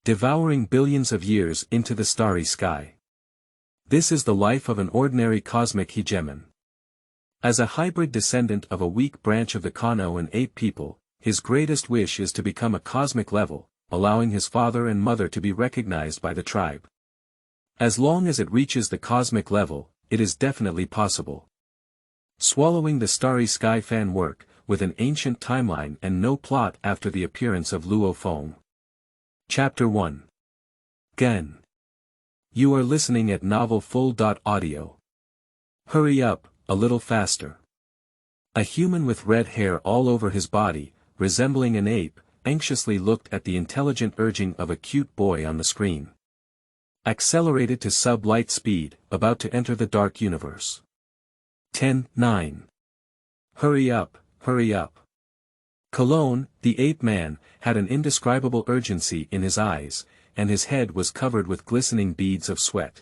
devouring billions of years into the starry sky. This is the life of an ordinary cosmic hegemon. As a hybrid descendant of a weak branch of the Kano and Ape people, his greatest wish is to become a cosmic level, allowing his father and mother to be recognized by the tribe. As long as it reaches the cosmic level, it is definitely possible. Swallowing the Starry Sky fan work, with an ancient timeline and no plot after the appearance of Luo Feng. Chapter 1. Gurn. You are listening at novelfull.audio. Hurry up, a little faster. A human with red hair all over his body, resembling an ape, anxiously looked at the intelligent urging of a cute boy on the screen. Accelerated to sub-light speed, about to enter the dark universe. 10:9. Hurry up, hurry up. Kano, the ape man, had an indescribable urgency in his eyes, and his head was covered with glistening beads of sweat.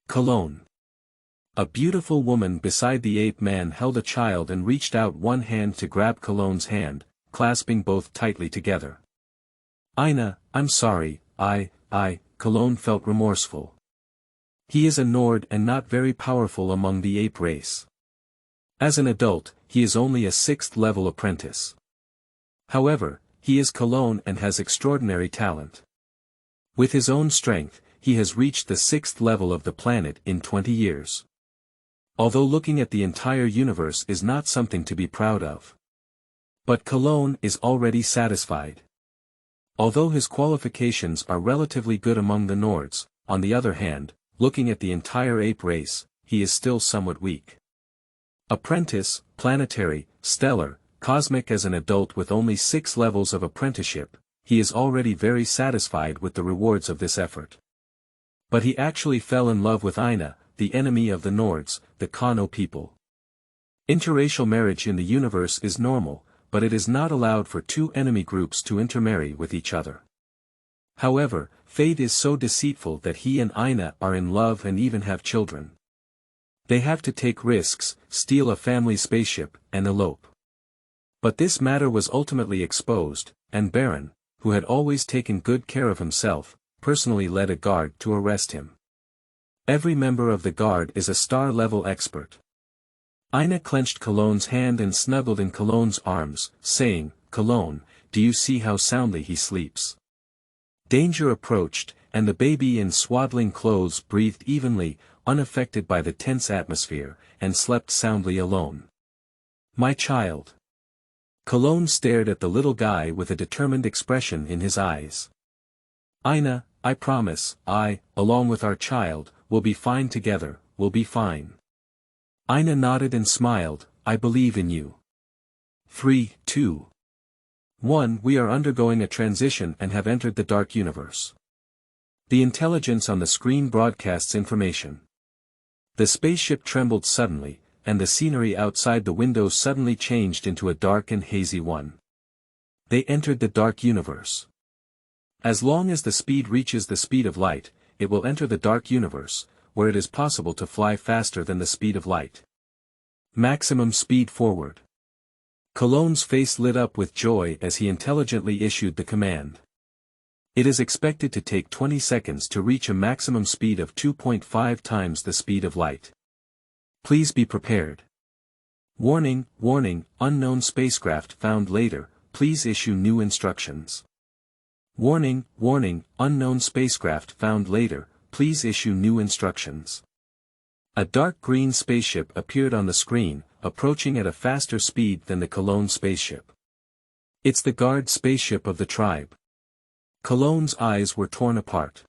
Kano. A beautiful woman beside the ape man held a child and reached out one hand to grab Kano's hand, clasping both tightly together. Aina, I'm sorry, Kano felt remorseful. He is a Nord and not very powerful among the ape race. As an adult, he is only a 6th level apprentice. However, he is Kano and has extraordinary talent. With his own strength, he has reached the 6th level of the planet in 20 years. Although looking at the entire universe is not something to be proud of. But Kano is already satisfied. Although his qualifications are relatively good among the Nords, on the other hand, looking at the entire ape race, he is still somewhat weak. Apprentice, planetary, stellar, cosmic. As an adult with only 6 levels of apprenticeship, he is already very satisfied with the rewards of this effort. But he actually fell in love with Aina, the enemy of the Nords, the Kano people. Interracial marriage in the universe is normal, but it is not allowed for two enemy groups to intermarry with each other. However, fate is so deceitful that he and Aina are in love and even have children. They have to take risks, steal a family spaceship, and elope. But this matter was ultimately exposed, and Baron, who had always taken good care of himself, personally led a guard to arrest him. Every member of the guard is a star-level expert. Aina clenched Kano's hand and snuggled in Kano's arms, saying, Kano, do you see how soundly he sleeps? Danger approached, and the baby in swaddling clothes breathed evenly, unaffected by the tense atmosphere, and slept soundly alone. My child. Kano stared at the little guy with a determined expression in his eyes. Aina, I promise, along with our child, will be fine together, will be fine. Aina nodded and smiled, I believe in you. 3, 2, 1. We are undergoing a transition and have entered the dark universe. The intelligence on the screen broadcasts information. The spaceship trembled suddenly, and the scenery outside the windows suddenly changed into a dark and hazy one. They entered the dark universe. As long as the speed reaches the speed of light, it will enter the dark universe, where it is possible to fly faster than the speed of light. Maximum speed forward. Kano's face lit up with joy as he intelligently issued the command. It is expected to take 20 seconds to reach a maximum speed of 2.5 times the speed of light. Please be prepared. Warning, warning, unknown spacecraft found later, please issue new instructions. Warning, warning, unknown spacecraft found later, please issue new instructions. A dark green spaceship appeared on the screen, approaching at a faster speed than the Kano spaceship. It's the guard spaceship of the tribe. Kano's eyes were torn apart.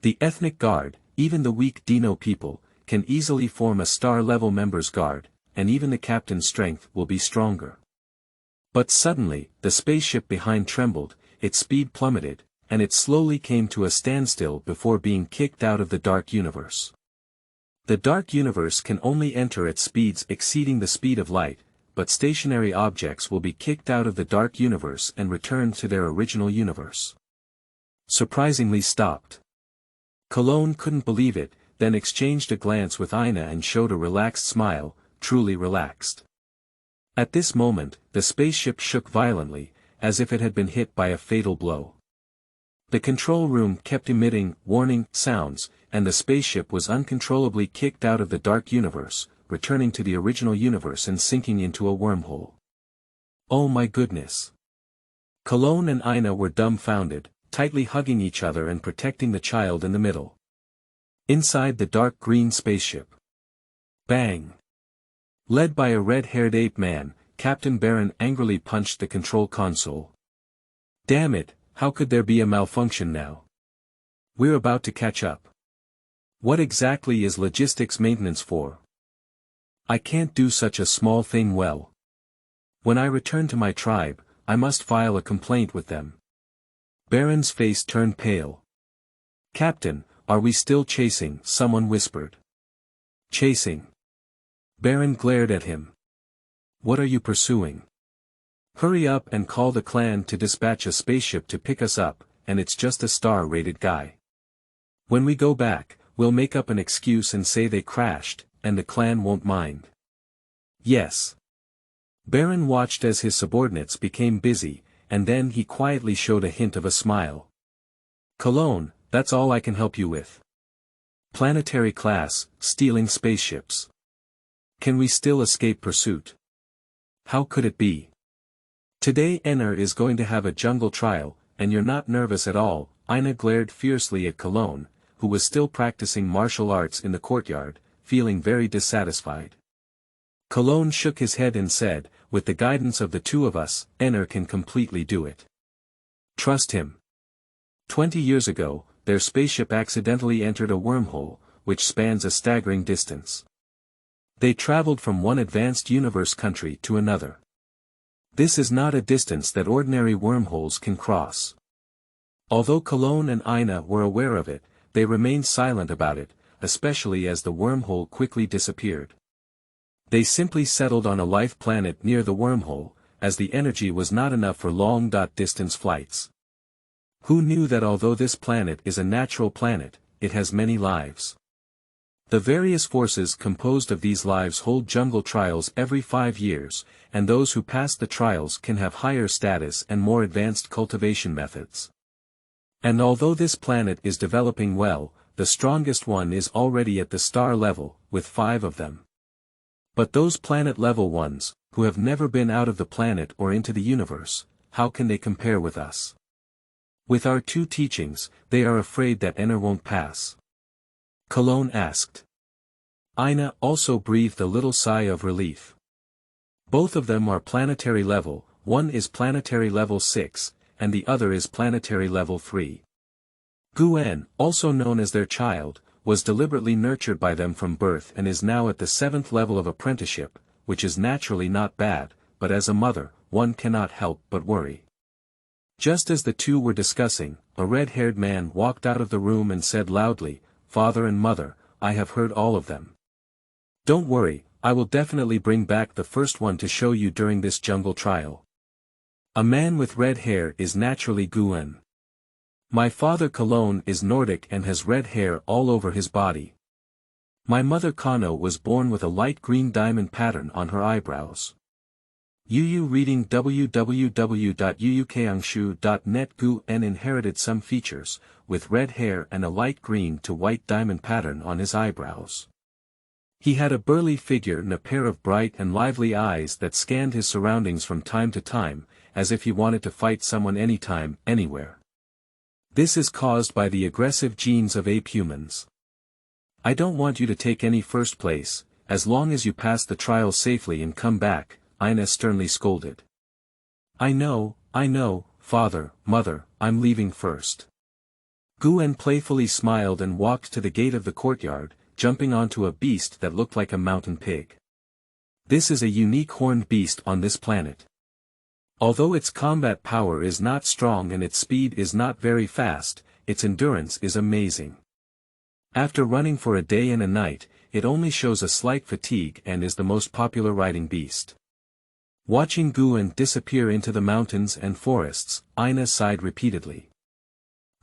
The ethnic guard, even the weak Dino people, can easily form a star-level member's guard, and even the captain's strength will be stronger. But suddenly, the spaceship behind trembled, its speed plummeted, and it slowly came to a standstill before being kicked out of the dark universe. The dark universe can only enter at speeds exceeding the speed of light, but stationary objects will be kicked out of the dark universe and returned to their original universe. Surprisingly stopped. Kano couldn't believe it, then exchanged a glance with Aina and showed a relaxed smile, truly relaxed. At this moment, the spaceship shook violently, as if it had been hit by a fatal blow. The control room kept emitting warning sounds, and the spaceship was uncontrollably kicked out of the dark universe, returning to the original universe and sinking into a wormhole. Oh my goodness! Cologne and Ina were dumbfounded, tightly hugging each other and protecting the child in the middle. Inside the dark green spaceship. Bang! Led by a red-haired ape man, Captain Baron angrily punched the control console. Damn it, how could there be a malfunction now? We're about to catch up. What exactly is logistics maintenance for? I can't do such a small thing well. When I return to my tribe, I must file a complaint with them. Baron's face turned pale. Captain, are we still chasing? Someone whispered. Chasing? Baron glared at him. What are you pursuing? Hurry up and call the clan to dispatch a spaceship to pick us up, and it's just a star-rated guy. When we go back, we'll make up an excuse and say they crashed, and the clan won't mind. Yes. Baron watched as his subordinates became busy, and then he quietly showed a hint of a smile. Cologne, that's all I can help you with. Planetary class, stealing spaceships. Can we still escape pursuit? How could it be? Today Enner is going to have a jungle trial, and you're not nervous at all. Ina glared fiercely at Cologne, who was still practicing martial arts in the courtyard, feeling very dissatisfied. Cologne shook his head and said, with the guidance of the two of us, Enner can completely do it. Trust him. 20 years ago, their spaceship accidentally entered a wormhole, which spans a staggering distance. They traveled from one advanced universe country to another. This is not a distance that ordinary wormholes can cross. Although Cologne and Ina were aware of it, they remained silent about it, especially as the wormhole quickly disappeared. They simply settled on a life planet near the wormhole, as the energy was not enough for long-distance flights. Who knew that although this planet is a natural planet, it has many lives? The various forces composed of these lives hold jungle trials every 5 years, and those who pass the trials can have higher status and more advanced cultivation methods. And although this planet is developing well, the strongest one is already at the star level, with 5 of them. But those planet-level ones, who have never been out of the planet or into the universe, how can they compare with us? With our 2 teachings, they are afraid that Enner won't pass. Cologne asked. Ina also breathed a little sigh of relief. Both of them are planetary level, one is planetary level 6, and the other is planetary level 3. Gurn, also known as their child, was deliberately nurtured by them from birth and is now at the 7th level of apprenticeship, which is naturally not bad, but as a mother, one cannot help but worry. Just as the two were discussing, a red-haired man walked out of the room and said loudly, "Father and Mother, I have heard all of them. Don't worry, I will definitely bring back the first one to show you during this jungle trial." A man with red hair is naturally Gurn. My father Cologne is Nordic and has red hair all over his body. My mother Kano was born with a light green diamond pattern on her eyebrows. Yu reading www.yuukangshu.net. Gurn inherited some features, with red hair and a light green to white diamond pattern on his eyebrows. He had a burly figure and a pair of bright and lively eyes that scanned his surroundings from time to time, as if he wanted to fight someone anytime, anywhere. This is caused by the aggressive genes of ape humans. I don't want you to take any first place, as long as you pass the trial safely and come back, Ina sternly scolded. I know, father, mother, I'm leaving first. Gurn playfully smiled and walked to the gate of the courtyard, jumping onto a beast that looked like a mountain pig. This is a unique horned beast on this planet. Although its combat power is not strong and its speed is not very fast, its endurance is amazing. After running for a day and a night, it only shows a slight fatigue and is the most popular riding beast. Watching Gurn disappear into the mountains and forests, Ina sighed repeatedly.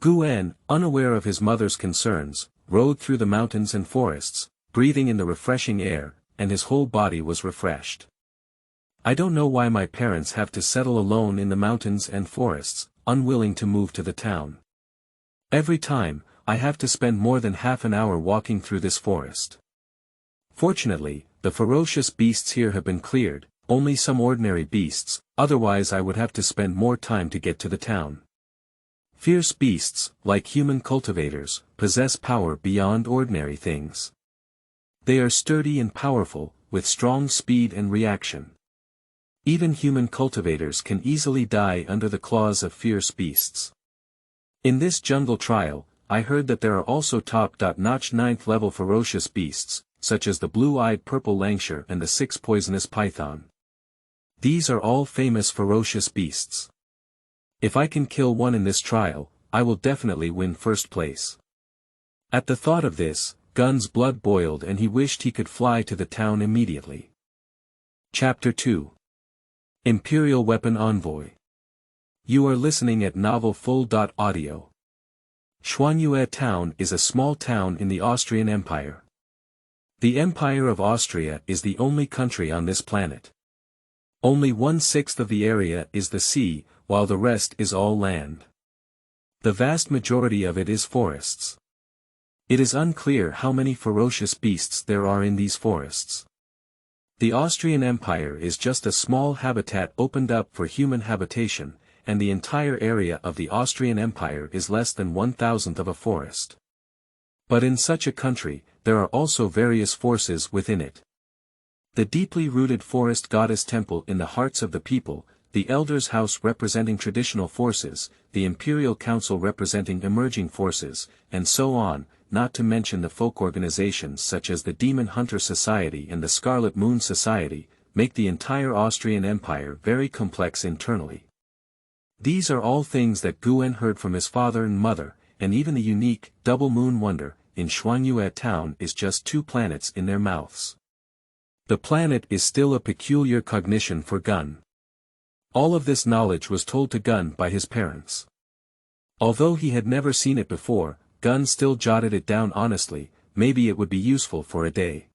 Gurn, unaware of his mother's concerns, rode through the mountains and forests, breathing in the refreshing air, and his whole body was refreshed. I don't know why my parents have to settle alone in the mountains and forests, unwilling to move to the town. Every time, I have to spend more than half an hour walking through this forest. Fortunately, the ferocious beasts here have been cleared, only some ordinary beasts, otherwise I would have to spend more time to get to the town. Fierce beasts, like human cultivators, possess power beyond ordinary things. They are sturdy and powerful, with strong speed and reaction. Even human cultivators can easily die under the claws of fierce beasts. In this jungle trial, I heard that there are also top-notch 9th level ferocious beasts, such as the blue-eyed purple langshire and the 6 poisonous python. These are all famous ferocious beasts. If I can kill one in this trial, I will definitely win first place. At the thought of this, Gun's blood boiled and he wished he could fly to the town immediately. Chapter 2. Imperial Weapon Envoy. You are listening at Novel Full.audio. Xuanyue Town is a small town in the Austrian Empire. The Empire of Austria is the only country on this planet. Only 1/6 of the area is the sea, while the rest is all land. The vast majority of it is forests. It is unclear how many ferocious beasts there are in these forests. The Austrian Empire is just a small habitat opened up for human habitation, and the entire area of the Austrian Empire is less than 1/1000th of a forest. But in such a country, there are also various forces within it. The deeply rooted forest goddess temple in the hearts of the people, the Elders' House representing traditional forces, the Imperial Council representing emerging forces, and so on, not to mention the folk organizations such as the Demon Hunter Society and the Scarlet Moon Society, make the entire Austrian Empire very complex internally. These are all things that Gurn heard from his father and mother, and even the unique, double moon wonder, in Xuanyue Town is just 2 planets in their mouths. The planet is still a peculiar cognition for Gun. All of this knowledge was told to Gun by his parents. Although he had never seen it before, Gun still jotted it down honestly, maybe it would be useful for a day.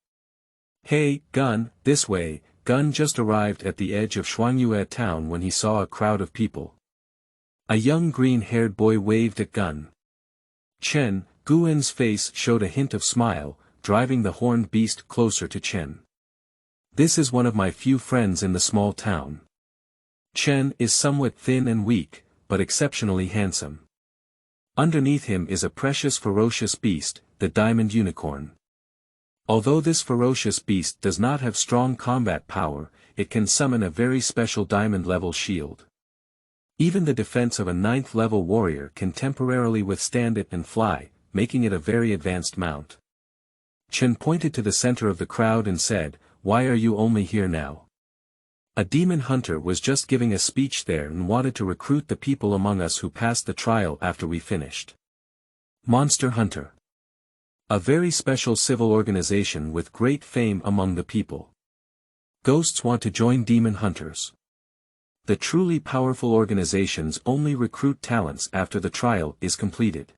Hey, Gun, this way. Gun just arrived at the edge of Xuanyue Town when he saw a crowd of people. A young green-haired boy waved at Gun. Chen, Gur's face showed a hint of smile, driving the horned beast closer to Chen. This is one of my few friends in the small town. Chen is somewhat thin and weak, but exceptionally handsome. Underneath him is a precious ferocious beast, the diamond unicorn. Although this ferocious beast does not have strong combat power, it can summon a very special diamond-level shield. Even the defense of a 9th level warrior can temporarily withstand it and fly, making it a very advanced mount. Chen pointed to the center of the crowd and said, "Why are you only here now?" A demon hunter was just giving a speech there and wanted to recruit the people among us who passed the trial after we finished. Monster Hunter. A very special civil organization with great fame among the people. Ghosts want to join demon hunters. The truly powerful organizations only recruit talents after the trial is completed.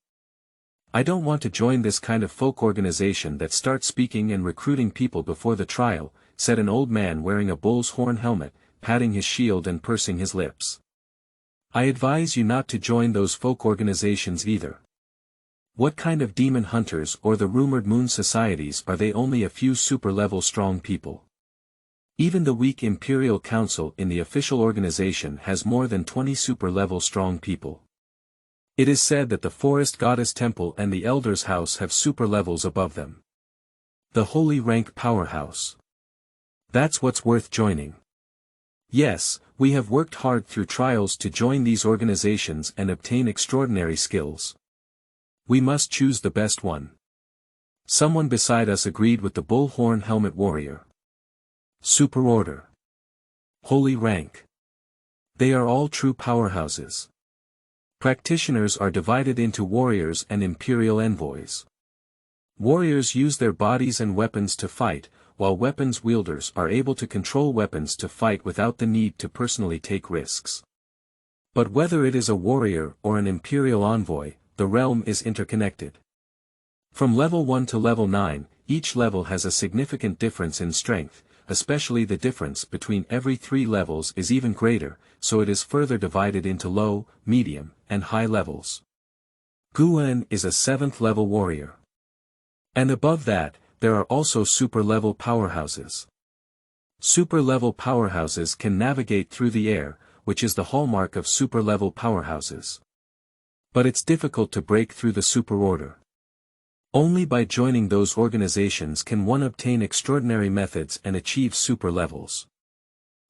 I don't want to join this kind of folk organization that starts speaking and recruiting people before the trial, said an old man wearing a bull's horn helmet, patting his shield and pursing his lips. I advise you not to join those folk organizations either. What kind of demon hunters or the rumored moon societies are they? Only a few super-level strong people. Even the weak Imperial Council in the official organization has more than 20 super-level strong people. It is said that the Forest Goddess Temple and the Elders' House have super levels above them. The Holy Rank Powerhouse. That's what's worth joining. Yes, we have worked hard through trials to join these organizations and obtain extraordinary skills. We must choose the best one. Someone beside us agreed with the bullhorn helmet warrior. Super Order. Holy Rank. They are all true powerhouses. Practitioners are divided into warriors and imperial envoys. Warriors use their bodies and weapons to fight, while weapons wielders are able to control weapons to fight without the need to personally take risks. But whether it is a warrior or an imperial envoy, the realm is interconnected. From level 1 to level 9, each level has a significant difference in strength, especially the difference between every 3 levels is even greater, so it is further divided into low, medium, and high levels. Gurn is a 7th level warrior. And above that, there are also super level powerhouses. Super level powerhouses can navigate through the air, which is the hallmark of super level powerhouses. But it's difficult to break through the super order. Only by joining those organizations can one obtain extraordinary methods and achieve super levels.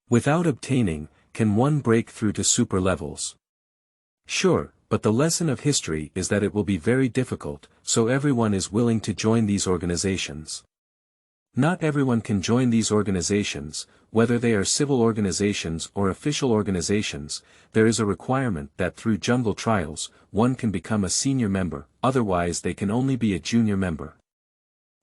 Without obtaining, can one break through to super levels? Sure, but the lesson of history is that it will be very difficult, so everyone is willing to join these organizations. Not everyone can join these organizations, whether they are civil organizations or official organizations. There is a requirement that through jungle trials, one can become a senior member, otherwise they can only be a junior member.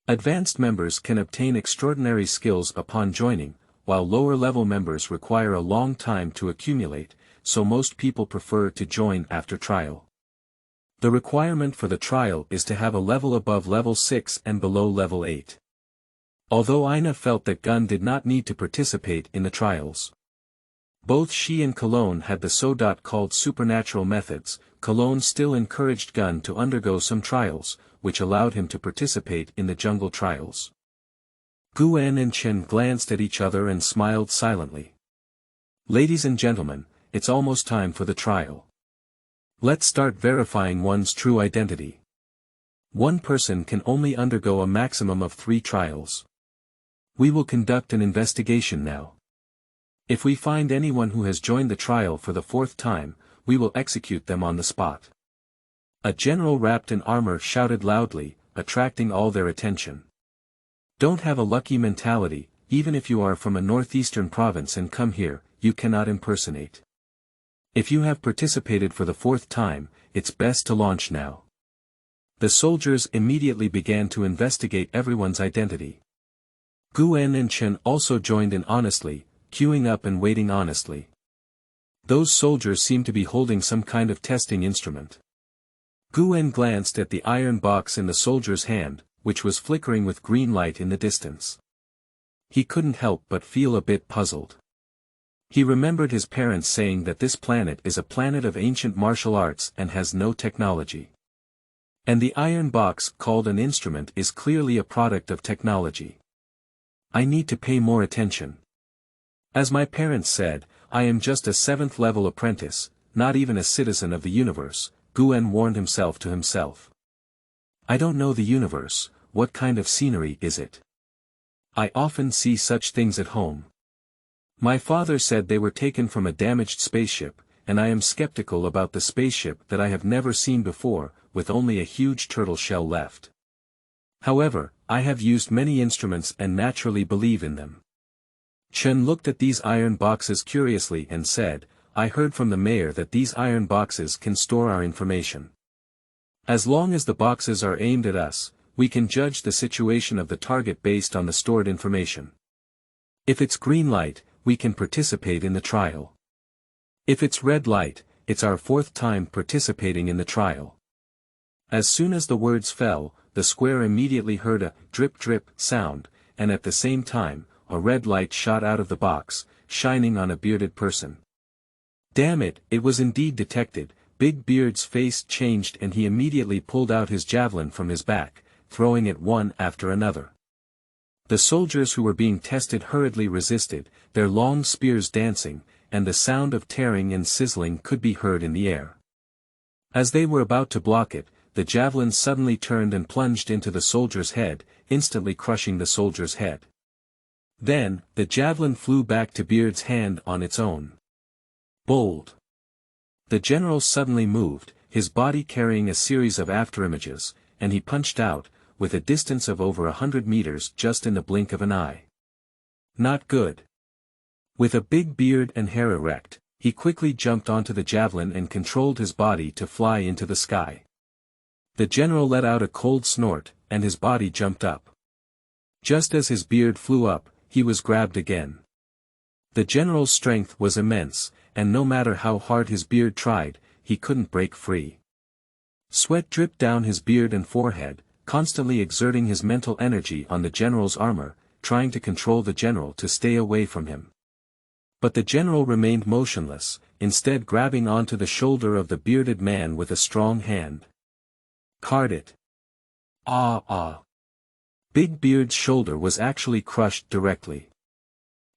Advanced members can obtain extraordinary skills upon joining, while lower-level members require a long time to accumulate, so most people prefer to join after trial. The requirement for the trial is to have a level above level 6 and below level 8. Although Aina felt that Gun did not need to participate in the trials. Both she and Cologne had the so-called supernatural methods. Cologne still encouraged Gun to undergo some trials, which allowed him to participate in the jungle trials. Guen and Chen glanced at each other and smiled silently. Ladies and gentlemen, it's almost time for the trial. Let's start verifying one's true identity. One person can only undergo a maximum of 3 trials. We will conduct an investigation now. If we find anyone who has joined the trial for the 4th time, we will execute them on the spot. A general wrapped in armor shouted loudly, attracting all their attention. Don't have a lucky mentality, even if you are from a northeastern province and come here, you cannot impersonate. If you have participated for the 4th time, it's best to launch now. The soldiers immediately began to investigate everyone's identity. Guen and Chen also joined in honestly, queuing up and waiting honestly. Those soldiers seemed to be holding some kind of testing instrument. Guen glanced at the iron box in the soldier's hand, which was flickering with green light in the distance. He couldn't help but feel a bit puzzled. He remembered his parents saying that this planet is a planet of ancient martial arts and has no technology. And the iron box called an instrument is clearly a product of technology. I need to pay more attention. As my parents said, I am just a 7th level apprentice, not even a citizen of the universe, Guen warned himself to himself. I don't know the universe, what kind of scenery is it? I often see such things at home. My father said they were taken from a damaged spaceship, and I am skeptical about the spaceship that I have never seen before, with only a huge turtle shell left. However, I have used many instruments and naturally believe in them. Chen looked at these iron boxes curiously and said, I heard from the mayor that these iron boxes can store our information. As long as the boxes are aimed at us, we can judge the situation of the target based on the stored information. If it's green light, we can participate in the trial. If it's red light, it's our 4th time participating in the trial. As soon as the words fell, the square immediately heard a drip-drip sound, and at the same time, a red light shot out of the box, shining on a bearded person. Damn it, it was indeed detected. Big Beard's face changed and he immediately pulled out his javelin from his back, throwing it one after another. The soldiers who were being tested hurriedly resisted, their long spears dancing, and the sound of tearing and sizzling could be heard in the air. As they were about to block it, the javelin suddenly turned and plunged into the soldier's head, instantly crushing the soldier's head. Then, the javelin flew back to Beard's hand on its own. Bold. The general suddenly moved, his body carrying a series of afterimages, and he punched out, with a distance of over 100 meters just in the blink of an eye. Not good. With a big beard and hair erect, he quickly jumped onto the javelin and controlled his body to fly into the sky. The general let out a cold snort, and his body jumped up. Just as his beard flew up, he was grabbed again. The general's strength was immense, and no matter how hard his beard tried, he couldn't break free. Sweat dripped down his beard and forehead, constantly exerting his mental energy on the general's armor, trying to control the general to stay away from him. But the general remained motionless, instead grabbing onto the shoulder of the bearded man with a strong hand. Card it. Ah ah. Big Beard's shoulder was actually crushed directly.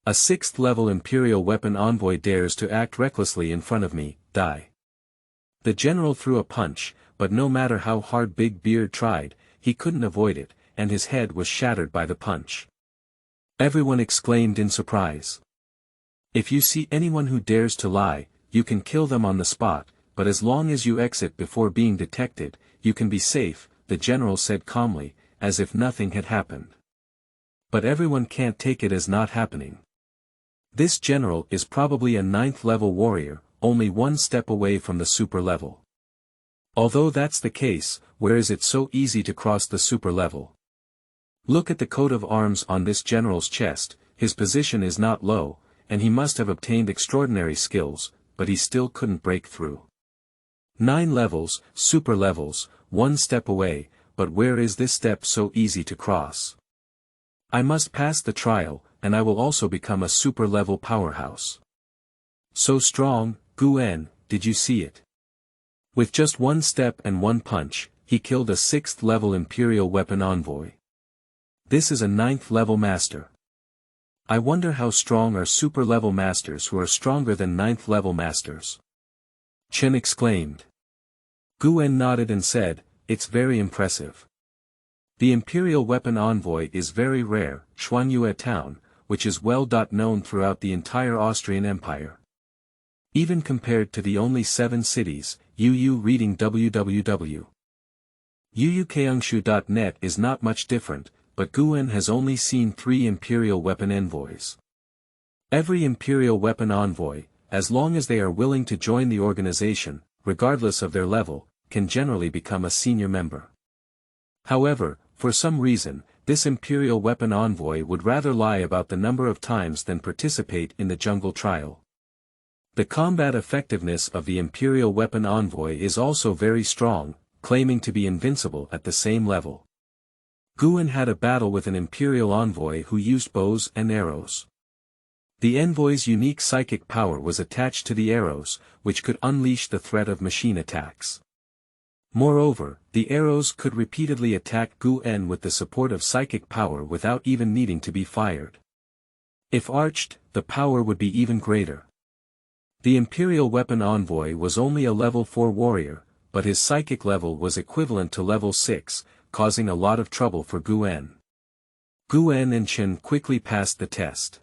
A 6th level Imperial weapon envoy dares to act recklessly in front of me, die. The general threw a punch, but no matter how hard Big Beard tried, he couldn't avoid it, and his head was shattered by the punch. Everyone exclaimed in surprise. If you see anyone who dares to lie, you can kill them on the spot, but as long as you exit before being detected, you can be safe, the general said calmly, as if nothing had happened. But everyone can't take it as not happening. This general is probably a 9th level warrior, only one step away from the super level. Although that's the case, where is it so easy to cross the super level? Look at the coat of arms on this general's chest, his position is not low, and he must have obtained extraordinary skills, but he still couldn't break through. 9 levels, super levels, one step away, but where is this step so easy to cross? I must pass the trial, and I will also become a super level powerhouse. So strong, Gurn, did you see it? With just one step and one punch, he killed a 6th level Imperial weapon envoy. This is a 9th level master. I wonder how strong are super level masters who are stronger than 9th level masters. Chen exclaimed. Gurn nodded and said, it's very impressive. The Imperial weapon envoy is very rare, Xuanyue town, which is well known throughout the entire Austrian Empire. Even compared to the only 7 cities, UU reading www.uukeungshu.net is not much different, but Gurn has only seen 3 Imperial weapon envoys. Every Imperial weapon envoy, as long as they are willing to join the organization, regardless of their level, can generally become a senior member. However, for some reason, this Imperial weapon envoy would rather lie about the number of times than participate in the jungle trial. The combat effectiveness of the Imperial weapon envoy is also very strong, claiming to be invincible at the same level. Gurn had a battle with an Imperial envoy who used bows and arrows. The envoy's unique psychic power was attached to the arrows, which could unleash the threat of machine attacks. Moreover, the arrows could repeatedly attack Gurn with the support of psychic power without even needing to be fired. If arched, the power would be even greater. The Imperial weapon envoy was only a level 4 warrior, but his psychic level was equivalent to level 6, causing a lot of trouble for Gurn. Gurn and Chen quickly passed the test.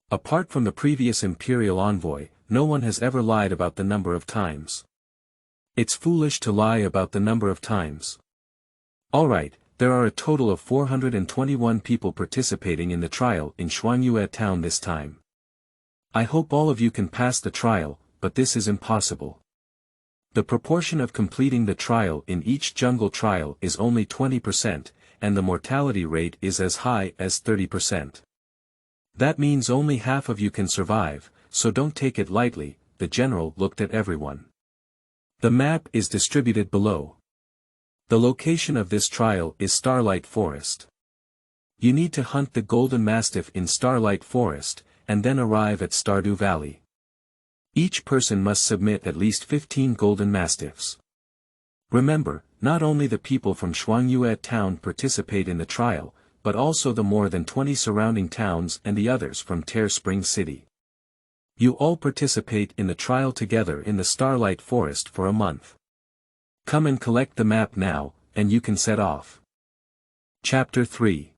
Apart from the previous Imperial envoy, no one has ever lied about the number of times. It's foolish to lie about the number of times. Alright, there are a total of 421 people participating in the trial in Xuanyue town this time. I hope all of you can pass the trial, but this is impossible. The proportion of completing the trial in each jungle trial is only 20%, and the mortality rate is as high as 30%. That means only half of you can survive, so don't take it lightly. The general looked at everyone. The map is distributed below. The location of this trial is Starlight Forest. You need to hunt the Golden Mastiff in Starlight Forest, and then arrive at Stardew Valley. Each person must submit at least 15 Golden Mastiffs. Remember, not only the people from Xuanyue town participate in the trial, but also the more than 20 surrounding towns and the others from Tear Spring City. You all participate in the trial together in the Starlight Forest for a month. Come and collect the map now, and you can set off. Chapter 3.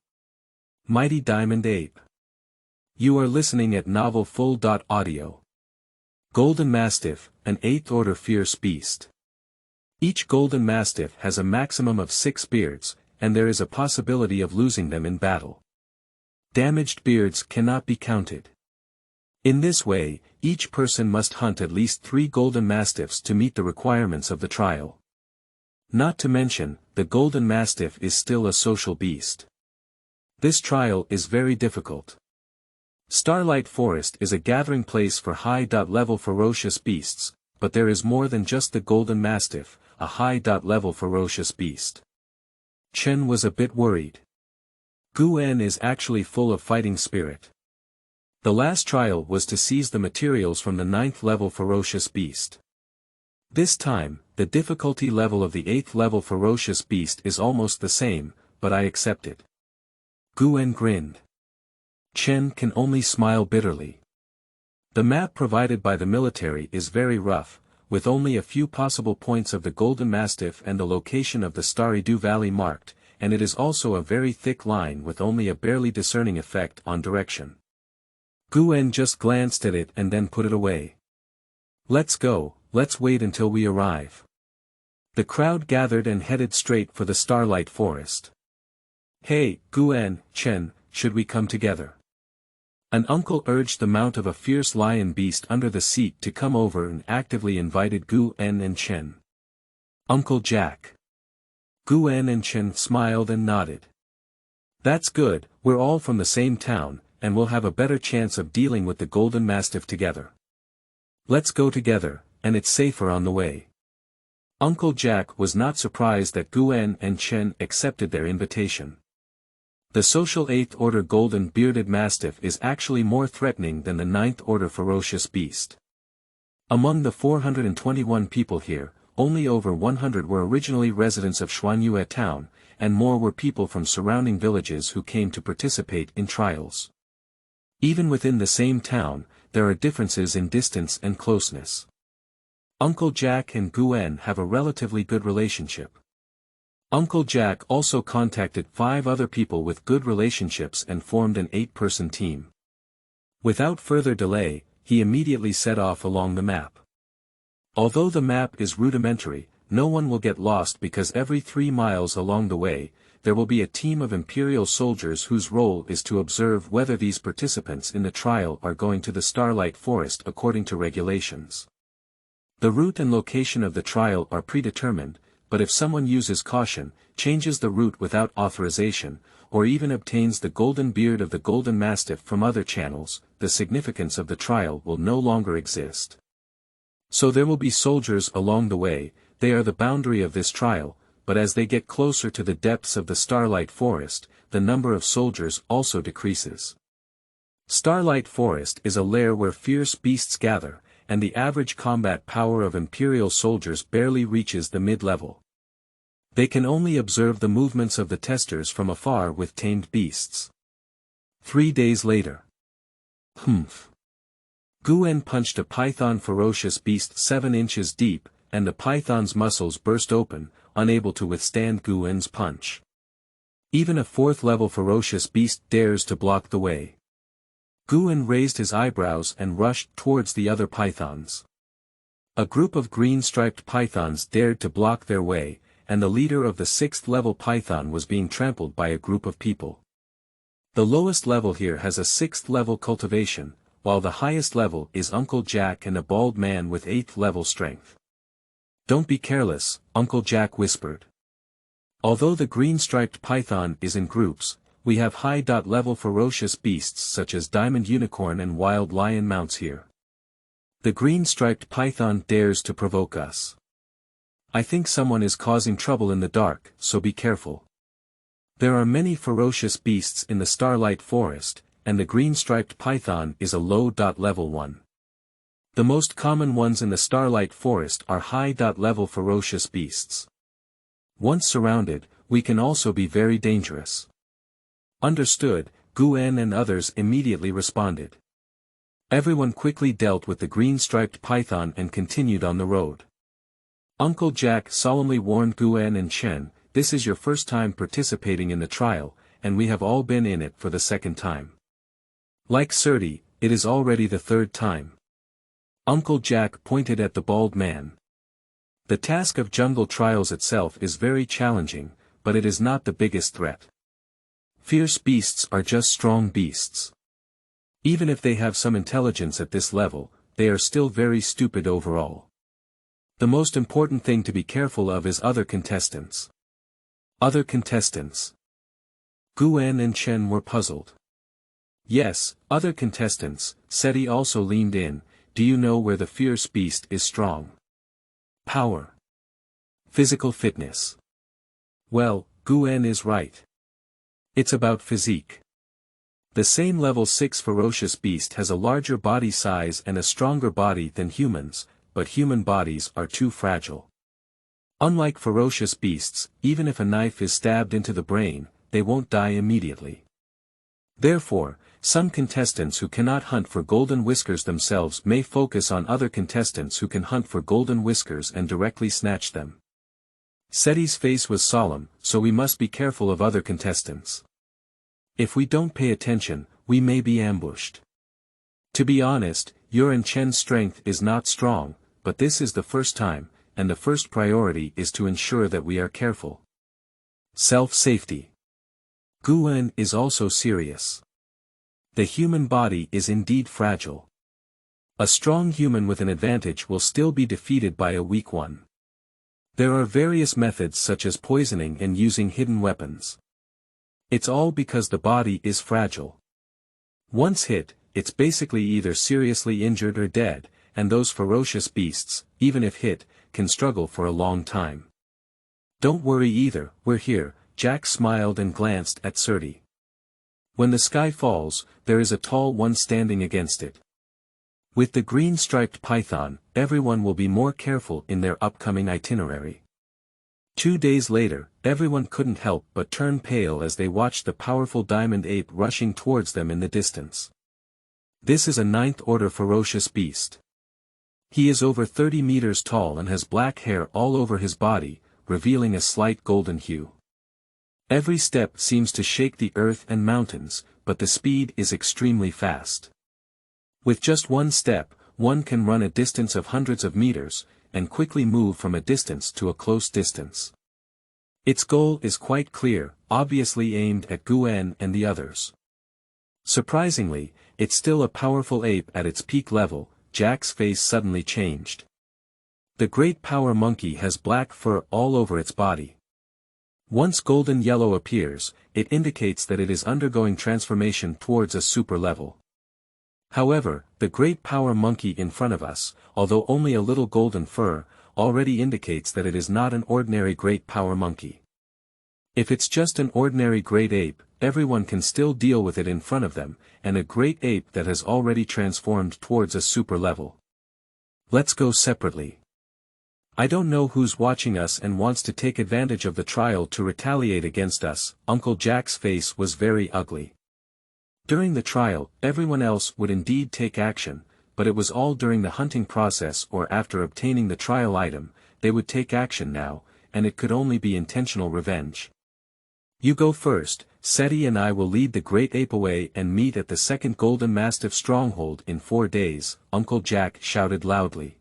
Mighty Diamond Ape. You are listening at novelfull.audio. Golden Mastiff, an 8th order fierce beast. Each Golden Mastiff has a maximum of 6 beards, and there is a possibility of losing them in battle. Damaged beards cannot be counted. In this way, each person must hunt at least 3 Golden Mastiffs to meet the requirements of the trial. Not to mention, the Golden Mastiff is still a social beast. This trial is very difficult. Starlight Forest is a gathering place for high-level ferocious beasts, but there is more than just the Golden Mastiff, a high-level ferocious beast. Chen was a bit worried. Gurn is actually full of fighting spirit. The last trial was to seize the materials from the 9th level ferocious beast. This time, the difficulty level of the 8th level ferocious beast is almost the same, but I accept it. Gurn grinned. Chen can only smile bitterly. The map provided by the military is very rough, with only a few possible points of the Golden Mastiff and the location of the Starry Valley marked, and it is also a very thick line with only a barely discerning effect on direction. Gurn just glanced at it and then put it away. Let's go, let's wait until we arrive. The crowd gathered and headed straight for the Starlight Forest. Hey, Gurn, Chen, should we come together? An uncle urged the mount of a fierce lion beast under the seat to come over and actively invited Gurn and Chen. Uncle Jack. Gurn and Chen smiled and nodded. That's good, we're all from the same town, and we'll have a better chance of dealing with the Golden Mastiff together. Let's go together, and it's safer on the way. Uncle Jack was not surprised that Gurn and Chen accepted their invitation. The social 8th order golden bearded mastiff is actually more threatening than the 9th order ferocious beast. Among the 421 people here, only over 100 were originally residents of Xuanyue town, and more were people from surrounding villages who came to participate in trials. Even within the same town, there are differences in distance and closeness. Uncle Jack and Gurn have a relatively good relationship. Uncle Jack also contacted 5 other people with good relationships and formed an 8-person team. Without further delay, he immediately set off along the map. Although the map is rudimentary, no one will get lost because every 3 miles along the way, there will be a team of Imperial soldiers whose role is to observe whether these participants in the trial are going to the Starlight Forest according to regulations. The route and location of the trial are predetermined, but if someone uses caution, changes the route without authorization, or even obtains the golden beard of the Golden Mastiff from other channels, the significance of the trial will no longer exist. So there will be soldiers along the way, they are the boundary of this trial, but as they get closer to the depths of the Starlight Forest, the number of soldiers also decreases. Starlight Forest is a lair where fierce beasts gather, and the average combat power of Imperial soldiers barely reaches the mid-level. They can only observe the movements of the testers from afar with tamed beasts. 3 days later. Humph. Gurn punched a python ferocious beast 7 inches deep, and the python's muscles burst open, unable to withstand Gurn's punch. Even a 4th-level ferocious beast dares to block the way. Gurn raised his eyebrows and rushed towards the other pythons. A group of green-striped pythons dared to block their way, and the leader of the 6th-level python was being trampled by a group of people. The lowest level here has a 6th-level cultivation, while the highest level is Uncle Jack and a bald man with 8th-level strength. Don't be careless, Uncle Jack whispered. Although the green-striped python is in groups, we have high-level ferocious beasts such as diamond unicorn and wild lion mounts here. The green-striped python dares to provoke us. I think someone is causing trouble in the dark, so be careful. There are many ferocious beasts in the Starlight Forest, and the green-striped python is a low-level one. The most common ones in the Starlight Forest are high-level ferocious beasts. Once surrounded, we can also be very dangerous. Understood, Gurn and others immediately responded. Everyone quickly dealt with the green-striped python and continued on the road. Uncle Jack solemnly warned Gurn and Chen, this is your first time participating in the trial, and we have all been in it for the 2nd time. Like Surdy, it is already the 3rd time. Uncle Jack pointed at the bald man. The task of jungle trials itself is very challenging, but it is not the biggest threat. Fierce beasts are just strong beasts. Even if they have some intelligence at this level, they are still very stupid overall. The most important thing to be careful of is other contestants. Other contestants. Gurn and Chen were puzzled. Yes, other contestants, Seti also leaned in, do you know where the fierce beast is strong? Power. Physical fitness. Well, Gurn is right. It's about physique. The same level 6 ferocious beast has a larger body size and a stronger body than humans, but human bodies are too fragile. Unlike ferocious beasts, even if a knife is stabbed into the brain, they won't die immediately. Therefore, some contestants who cannot hunt for golden whiskers themselves may focus on other contestants who can hunt for golden whiskers and directly snatch them. Seti's face was solemn, so we must be careful of other contestants. If we don't pay attention, we may be ambushed. To be honest, your and Chen's strength is not strong, but this is the first time, and the first priority is to ensure that we are careful. Self-safety. Gurn is also serious. The human body is indeed fragile. A strong human with an advantage will still be defeated by a weak one. There are various methods such as poisoning and using hidden weapons. It's all because the body is fragile. Once hit, it's basically either seriously injured or dead, and those ferocious beasts, even if hit, can struggle for a long time. Don't worry either, we're here, Jack smiled and glanced at Seti. When the sky falls, there is a tall one standing against it. With the green-striped python, everyone will be more careful in their upcoming itinerary. 2 days later, everyone couldn't help but turn pale as they watched the powerful diamond ape rushing towards them in the distance. This is a 9th-order ferocious beast. He is over 30 meters tall and has black hair all over his body, revealing a slight golden hue. Every step seems to shake the earth and mountains, but the speed is extremely fast. With just one step, one can run a distance of hundreds of meters, and quickly move from a distance to a close distance. Its goal is quite clear, obviously aimed at Gurn and the others. Surprisingly, it's still a powerful ape at its peak level. Jack's face suddenly changed. The great power monkey has black fur all over its body. Once golden yellow appears, it indicates that it is undergoing transformation towards a super level. However, the great power monkey in front of us, although only a little golden fur, already indicates that it is not an ordinary great power monkey. If it's just an ordinary great ape, everyone can still deal with it in front of them, and a great ape that has already transformed towards a super level. Let's go separately. I don't know who's watching us and wants to take advantage of the trial to retaliate against us. Uncle Jack's face was very ugly. During the trial, everyone else would indeed take action, but it was all during the hunting process or after obtaining the trial item, they would take action now, and it could only be intentional revenge. You go first, Seti and I will lead the great ape away and meet at the second golden mastiff stronghold in 4 days, Uncle Jack shouted loudly.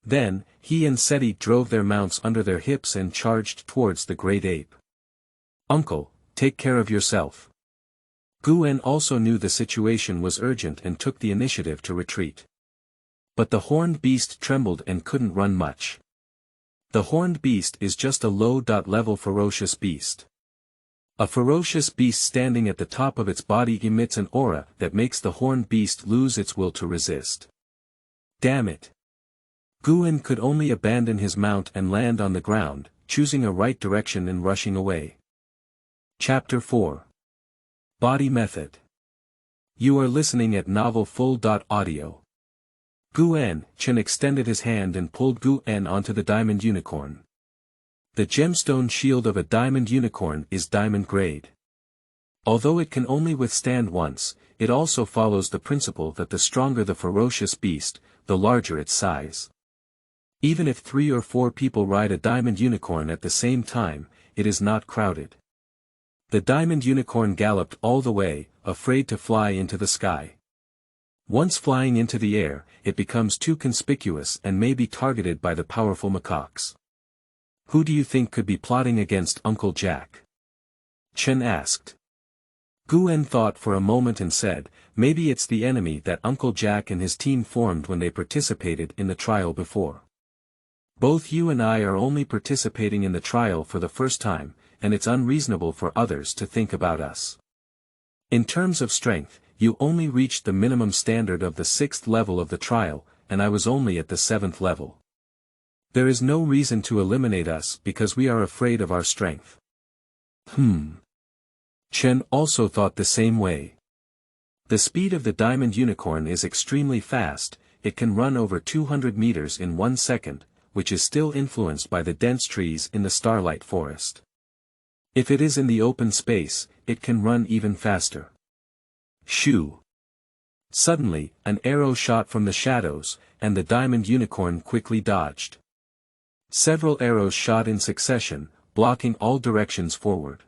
Then, he and Seti drove their mounts under their hips and charged towards the great ape. Uncle, take care of yourself. Gurn also knew the situation was urgent and took the initiative to retreat. But the horned beast trembled and couldn't run much. The horned beast is just a low-level ferocious beast. A ferocious beast standing at the top of its body emits an aura that makes the horned beast lose its will to resist. Damn it! Gurn could only abandon his mount and land on the ground, choosing a right direction and rushing away. Chapter 4. Body Method. You are listening at Novel Full.audio. Chen extended his hand and pulled Gurn onto the diamond unicorn. The gemstone shield of a diamond unicorn is diamond grade. Although it can only withstand once, it also follows the principle that the stronger the ferocious beast, the larger its size. Even if 3 or 4 people ride a diamond unicorn at the same time, it is not crowded. The diamond unicorn galloped all the way, afraid to fly into the sky. Once flying into the air, it becomes too conspicuous and may be targeted by the powerful macaques. Who do you think could be plotting against Uncle Jack? Chen asked. Gurn thought for a moment and said, maybe it's the enemy that Uncle Jack and his team formed when they participated in the trial before. Both you and I are only participating in the trial for the first time, and it's unreasonable for others to think about us. In terms of strength, you only reached the minimum standard of the 6th level of the trial, and I was only at the 7th level. There is no reason to eliminate us because we are afraid of our strength. Chen also thought the same way. The speed of the diamond unicorn is extremely fast, it can run over 200 meters in 1 second, which is still influenced by the dense trees in the starlight forest. If it is in the open space, it can run even faster. Shoo! Suddenly, an arrow shot from the shadows, and the diamond unicorn quickly dodged. Several arrows shot in succession, blocking all directions forward.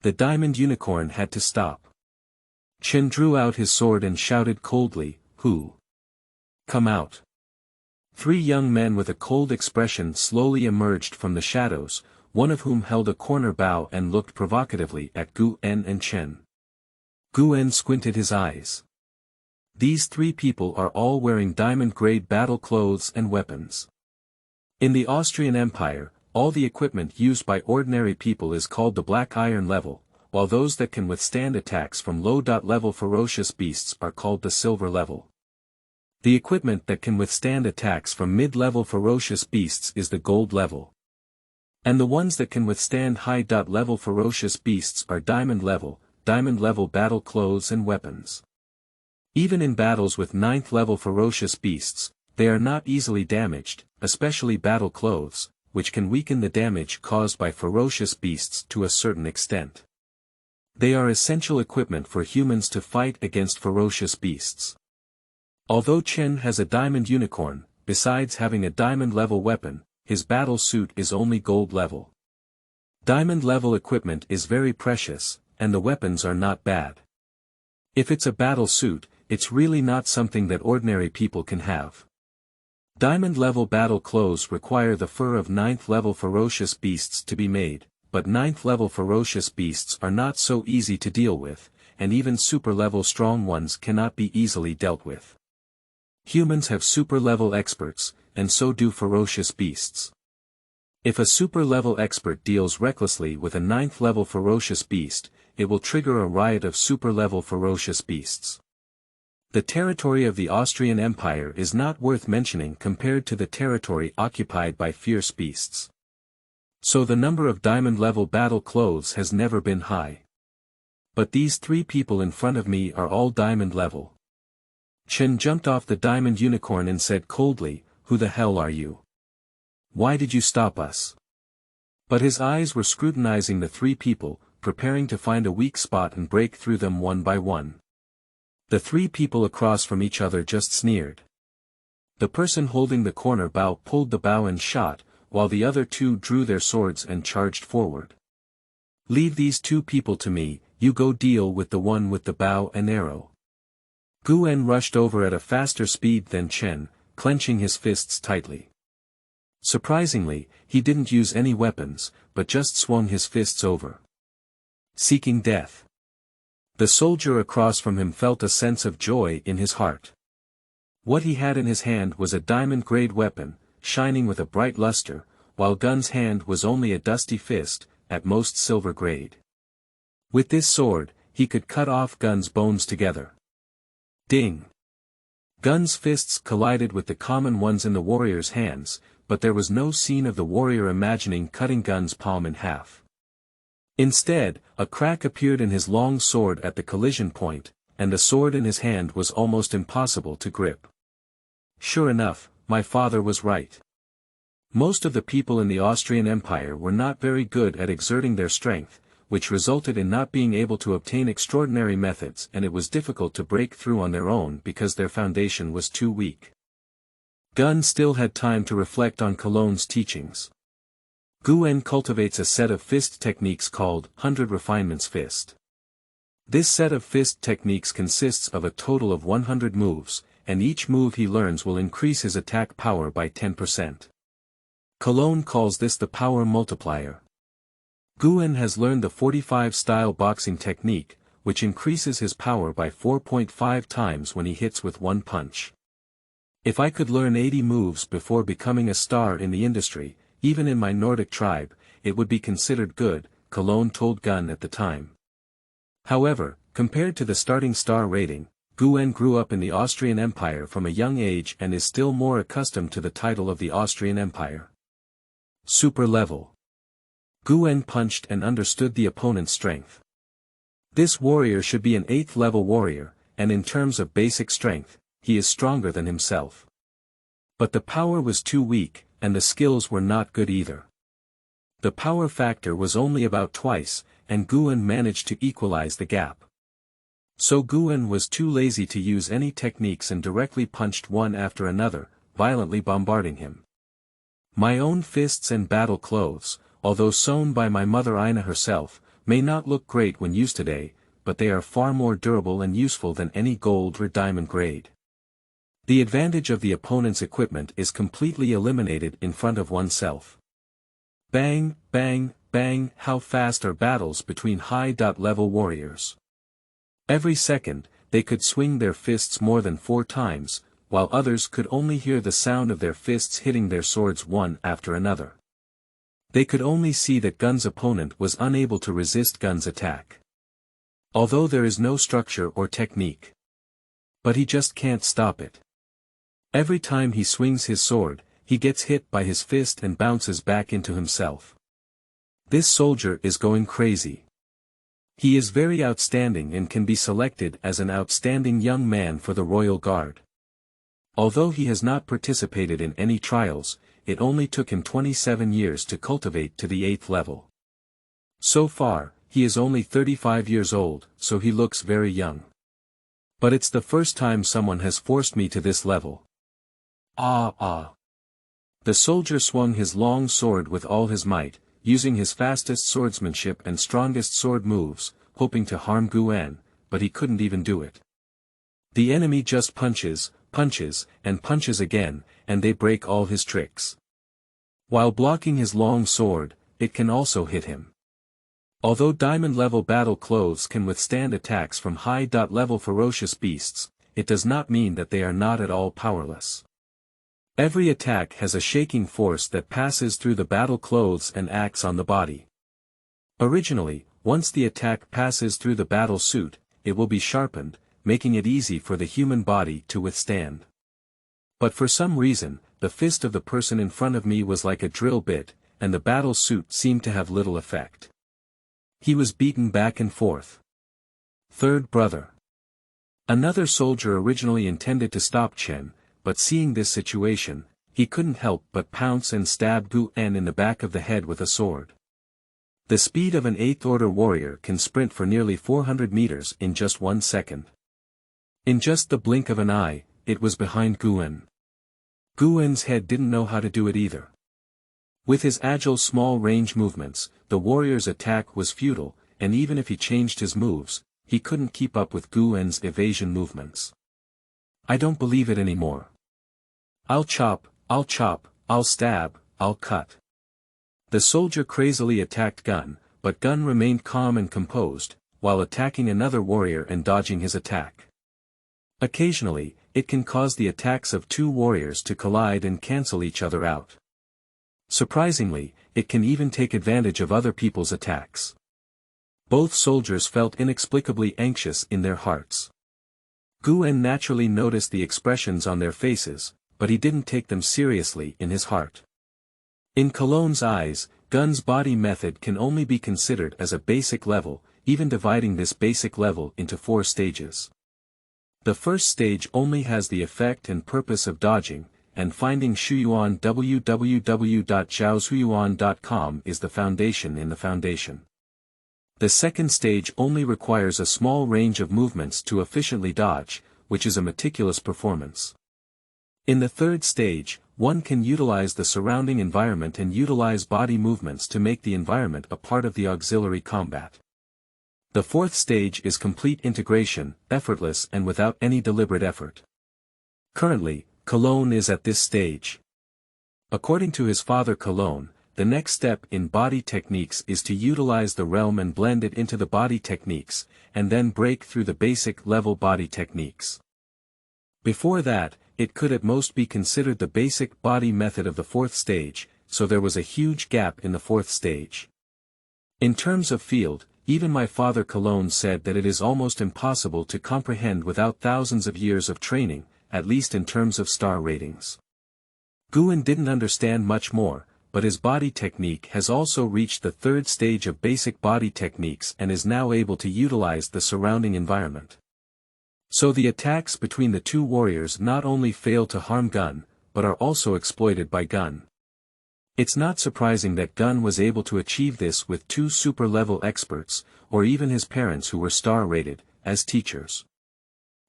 The diamond unicorn had to stop. Chen drew out his sword and shouted coldly, "Who? Come out." 3 young men with a cold expression slowly emerged from the shadows, one of whom held a corner bow and looked provocatively at Gurn and Chen. Gurn squinted his eyes. These 3 people are all wearing diamond-grade battle clothes and weapons. In the Austrian Empire, all the equipment used by ordinary people is called the black iron level, while those that can withstand attacks from low-level ferocious beasts are called the silver level. The equipment that can withstand attacks from mid-level ferocious beasts is the gold level. And the ones that can withstand high-level ferocious beasts are diamond level battle clothes and weapons. Even in battles with 9th level ferocious beasts, they are not easily damaged, especially battle clothes, which can weaken the damage caused by ferocious beasts to a certain extent. They are essential equipment for humans to fight against ferocious beasts. Although Chen has a diamond unicorn, besides having a diamond level weapon, his battle suit is only gold level. Diamond level equipment is very precious, and the weapons are not bad. If it's a battle suit, it's really not something that ordinary people can have. Diamond level battle clothes require the fur of 9th level ferocious beasts to be made, but 9th level ferocious beasts are not so easy to deal with, and even super level strong ones cannot be easily dealt with. Humans have super level experts, and so do ferocious beasts. If a super level expert deals recklessly with a 9th level ferocious beast, it will trigger a riot of super level ferocious beasts. The territory of the Austrian Empire is not worth mentioning compared to the territory occupied by fierce beasts. So the number of diamond-level battle clothes has never been high. But these 3 people in front of me are all diamond-level. Chen jumped off the diamond unicorn and said coldly, "Who the hell are you? Why did you stop us?" But his eyes were scrutinizing the 3 people, preparing to find a weak spot and break through them one by one. The 3 people across from each other just sneered. The person holding the corner bow pulled the bow and shot, while the other 2 drew their swords and charged forward. "Leave these 2 people to me, you go deal with the one with the bow and arrow." Gurn rushed over at a faster speed than Chen, clenching his fists tightly. Surprisingly, he didn't use any weapons, but just swung his fists over. Seeking death. The soldier across from him felt a sense of joy in his heart. What he had in his hand was a diamond-grade weapon, shining with a bright luster, while Gun's hand was only a dusty fist, at most silver-grade. With this sword, he could cut off Gun's bones together. Ding! Gun's fists collided with the common ones in the warrior's hands, but there was no scene of the warrior imagining cutting Gun's palm in half. Instead, a crack appeared in his long sword at the collision point, and the sword in his hand was almost impossible to grip. Sure enough, my father was right. Most of the people in the Austrian Empire were not very good at exerting their strength, which resulted in not being able to obtain extraordinary methods, and it was difficult to break through on their own because their foundation was too weak. Gun still had time to reflect on Cologne's teachings. Gurn cultivates a set of fist techniques called 100 Refinements Fist. This set of fist techniques consists of a total of 100 moves, and each move he learns will increase his attack power by 10%. Cologne calls this the power multiplier. Gurn has learned the 45-style boxing technique, which increases his power by 4.5 times when he hits with one punch. If I could learn 80 moves before becoming a star in the industry, even in my Nordic tribe, it would be considered good, Cologne told Gun at the time. However, compared to the starting star rating, Gurn grew up in the Austrian Empire from a young age and is still more accustomed to the title of the Austrian Empire. Super level. Gurn punched and understood the opponent's strength. This warrior should be an 8th level warrior, and in terms of basic strength, he is stronger than himself. But the power was too weak, and the skills were not good either. The power factor was only about twice, and Gurn managed to equalize the gap. So Gurn was too lazy to use any techniques and directly punched one after another, violently bombarding him. My own fists and battle clothes, although sewn by my mother Ina herself, may not look great when used today, but they are far more durable and useful than any gold or diamond grade. The advantage of the opponent's equipment is completely eliminated in front of oneself. Bang, bang, bang, how fast are battles between high-level warriors. Every second, they could swing their fists more than 4 times, while others could only hear the sound of their fists hitting their swords one after another. They could only see that Gun's opponent was unable to resist Gun's attack. Although there is no structure or technique. But he just can't stop it. Every time he swings his sword, he gets hit by his fist and bounces back into himself. This soldier is going crazy. He is very outstanding and can be selected as an outstanding young man for the Royal Guard. Although he has not participated in any trials, it only took him 27 years to cultivate to the 8th level. So far, he is only 35 years old, so he looks very young. But it's the first time someone has forced me to this level. Ah. The soldier swung his long sword with all his might, using his fastest swordsmanship and strongest sword moves, hoping to harm Gurn, but he couldn't even do it. The enemy just punches, and punches again, and they break all his tricks. While blocking his long sword, it can also hit him. Although diamond-level battle clothes can withstand attacks from high-level ferocious beasts, it does not mean that they are not at all powerless. Every attack has a shaking force that passes through the battle clothes and acts on the body. Originally, once the attack passes through the battle suit, it will be sharpened, making it easy for the human body to withstand. But for some reason, the fist of the person in front of me was like a drill bit, and the battle suit seemed to have little effect. He was beaten back and forth. Third brother. Another soldier originally intended to stop Chen, but seeing this situation, he couldn't help but pounce and stab Gurn in the back of the head with a sword. The speed of an 8th-order warrior can sprint for nearly 400 meters in just 1 second. In just the blink of an eye, it was behind Gurn. Gurn's head didn't know how to do it either. With his agile small-range movements, the warrior's attack was futile, and even if he changed his moves, he couldn't keep up with Gurn's evasion movements. I don't believe it anymore. I'll chop, I'll stab, I'll cut. The soldier crazily attacked Gurn, but Gurn remained calm and composed, while attacking another warrior and dodging his attack. Occasionally, it can cause the attacks of 2 warriors to collide and cancel each other out. Surprisingly, it can even take advantage of other people's attacks. Both soldiers felt inexplicably anxious in their hearts. Gurn naturally noticed the expressions on their faces, but he didn't take them seriously in his heart. In Colone's eyes, Gurn's body method can only be considered as a basic level, even dividing this basic level into 4 stages. The first stage only has the effect and purpose of dodging, and finding Shuyuan. www.zhaoshuyuan.com is the foundation in the foundation. The second stage only requires a small range of movements to efficiently dodge, which is a meticulous performance. In the third stage, one can utilize the surrounding environment and utilize body movements to make the environment a part of the auxiliary combat. The fourth stage is complete integration, effortless and without any deliberate effort. Currently, Cologne is at this stage. According to his father Cologne, the next step in body techniques is to utilize the realm and blend it into the body techniques, and then break through the basic level body techniques. Before that, it could at most be considered the basic body method of the fourth stage, so there was a huge gap in the fourth stage. In terms of field, even my father Cologne said that it is almost impossible to comprehend without thousands of years of training, at least in terms of star ratings. Gurn didn't understand much more, but his body technique has also reached the third stage of basic body techniques and is now able to utilize the surrounding environment. So the attacks between the two warriors not only fail to harm Gurn, but are also exploited by Gurn. It's not surprising that Gurn was able to achieve this with two super-level experts, or even his parents who were star-rated, as teachers.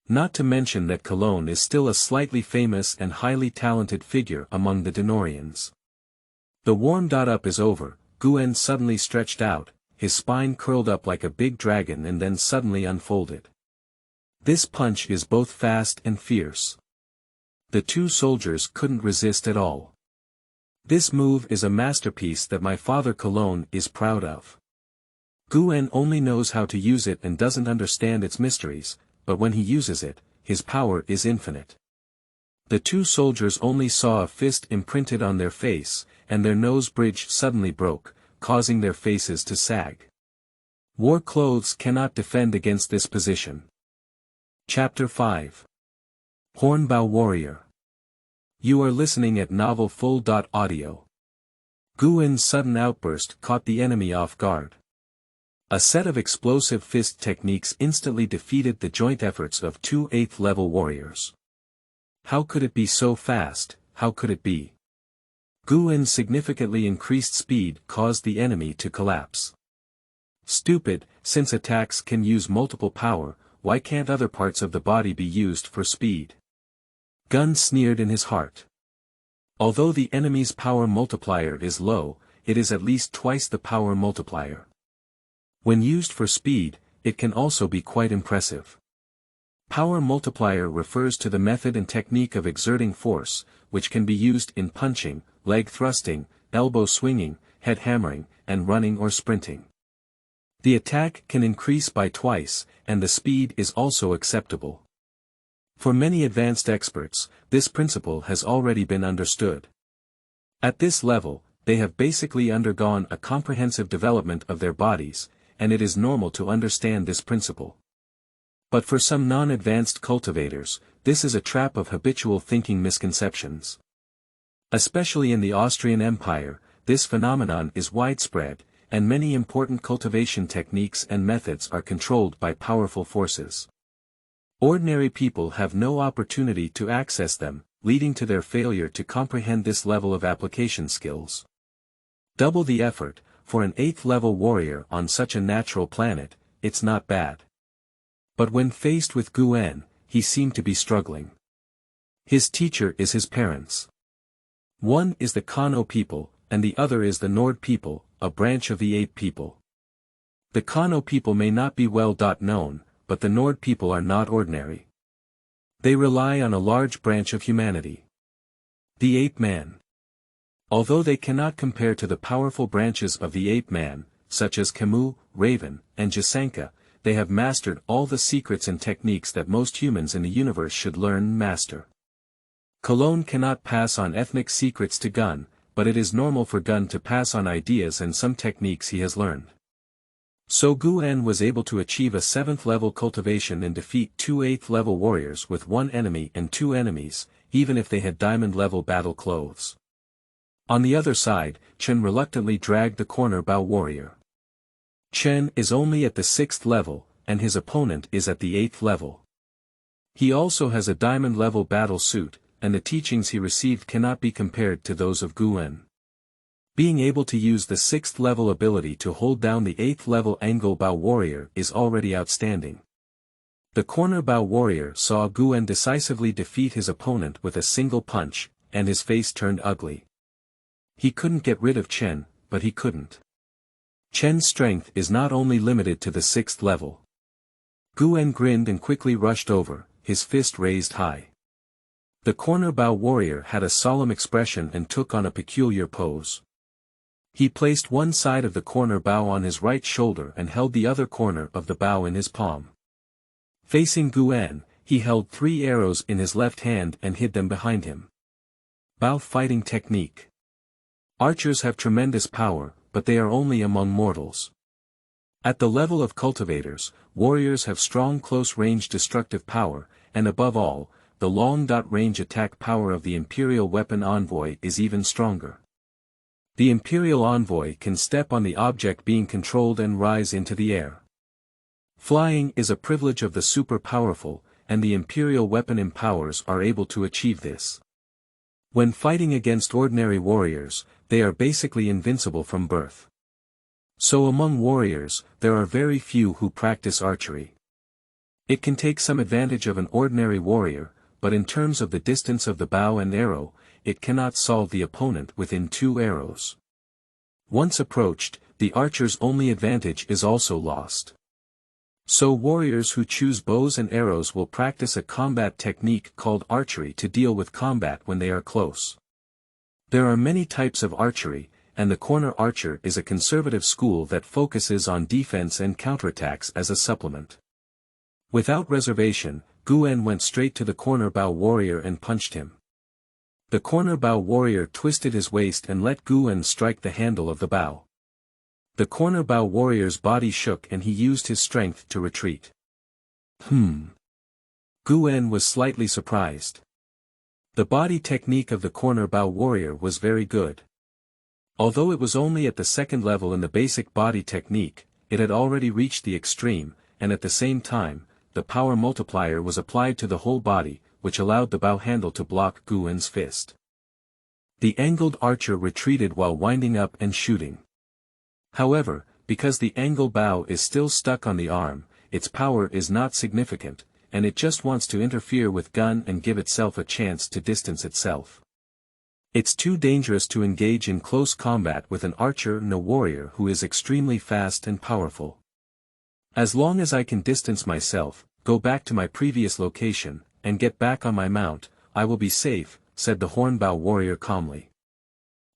Not to mention that Cologne is still a slightly famous and highly talented figure among the Denorians. The warm-up is over, Gurn suddenly stretched out, his spine curled up like a big dragon and then suddenly unfolded. This punch is both fast and fierce. The two soldiers couldn't resist at all. This move is a masterpiece that my father Cologne is proud of. Gurn only knows how to use it and doesn't understand its mysteries, but when he uses it, his power is infinite. The two soldiers only saw a fist imprinted on their face, and their nose bridge suddenly broke, causing their faces to sag. War clothes cannot defend against this position. Chapter 5. Hornbow Warrior. You are listening at Novel Full.audio. Gurn's sudden outburst caught the enemy off guard. A set of explosive fist techniques instantly defeated the joint efforts of two 8th-level warriors. How could it be so fast? How could it be? Gurn's significantly increased speed caused the enemy to collapse. Stupid, since attacks can use multiple power, why can't other parts of the body be used for speed? Gurn sneered in his heart. Although the enemy's power multiplier is low, it is at least twice the power multiplier. When used for speed, it can also be quite impressive. Power multiplier refers to the method and technique of exerting force, which can be used in punching, leg thrusting, elbow swinging, head hammering, and running or sprinting. The attack can increase by twice, and the speed is also acceptable. For many advanced experts, this principle has already been understood. At this level, they have basically undergone a comprehensive development of their bodies, and it is normal to understand this principle. But for some non-advanced cultivators, this is a trap of habitual thinking misconceptions. Especially in the Austrian Empire, this phenomenon is widespread, and many important cultivation techniques and methods are controlled by powerful forces. Ordinary people have no opportunity to access them, leading to their failure to comprehend this level of application skills. Double the effort, for an 8th-level warrior on such a natural planet, it's not bad. But when faced with Gurn, he seemed to be struggling. His teacher is his parents. One is the Kano people, and the other is the Nord people, a branch of the Ape people. The Kano people may not be well known, but the Nord people are not ordinary. They rely on a large branch of humanity. The Ape Man. Although they cannot compare to the powerful branches of the Ape Man, such as Camus, Raven, and Jasanka, they have mastered all the secrets and techniques that most humans in the universe should learn and master. Cologne cannot pass on ethnic secrets to Gurn, but it is normal for Gurn to pass on ideas and some techniques he has learned. So Gurn was able to achieve a 7th-level cultivation and defeat two 8th-level warriors with one enemy and two enemies, even if they had diamond-level battle clothes. On the other side, Chen reluctantly dragged the corner bow warrior. Chen is only at the 6th level, and his opponent is at the 8th level. He also has a diamond-level battle suit, and the teachings he received cannot be compared to those of Gurn. Being able to use the 6th level ability to hold down the 8th level angle bow warrior is already outstanding. The corner bow warrior saw Gurn decisively defeat his opponent with a single punch, and his face turned ugly. He couldn't get rid of Chen, but he couldn't. Chen's strength is not only limited to the 6th level. Gurn grinned and quickly rushed over, his fist raised high. The corner bow warrior had a solemn expression and took on a peculiar pose. He placed one side of the corner bow on his right shoulder and held the other corner of the bow in his palm. Facing Gurn, he held 3 arrows in his left hand and hid them behind him. Bow fighting technique. Archers have tremendous power, but they are only among mortals. At the level of cultivators, warriors have strong close-range destructive power, and above all, the long-range attack power of the Imperial weapon Envoy is even stronger. The Imperial Envoy can step on the object being controlled and rise into the air. Flying is a privilege of the super-powerful, and the Imperial weapon empowers are able to achieve this. When fighting against ordinary warriors, they are basically invincible from birth. So among warriors, there are very few who practice archery. It can take some advantage of an ordinary warrior, but in terms of the distance of the bow and arrow, it cannot solve the opponent within 2 arrows. Once approached, the archer's only advantage is also lost. So warriors who choose bows and arrows will practice a combat technique called archery to deal with combat when they are close. There are many types of archery, and the corner archer is a conservative school that focuses on defense and counterattacks as a supplement. Without reservation, Gurn went straight to the corner bow warrior and punched him. The corner bow warrior twisted his waist and let Gurn strike the handle of the bow. The corner bow warrior's body shook and he used his strength to retreat. Gurn was slightly surprised. The body technique of the corner bow warrior was very good. Although it was only at the 2nd level in the basic body technique, it had already reached the extreme, and at the same time, the power multiplier was applied to the whole body, which allowed the bow handle to block Gurn's fist. The angled archer retreated while winding up and shooting. However, because the angle bow is still stuck on the arm, its power is not significant, and it just wants to interfere with gun and give itself a chance to distance itself. It's too dangerous to engage in close combat with an archer and a warrior who is extremely fast and powerful. As long as I can distance myself, go back to my previous location, and get back on my mount, I will be safe, said the hornbow warrior calmly.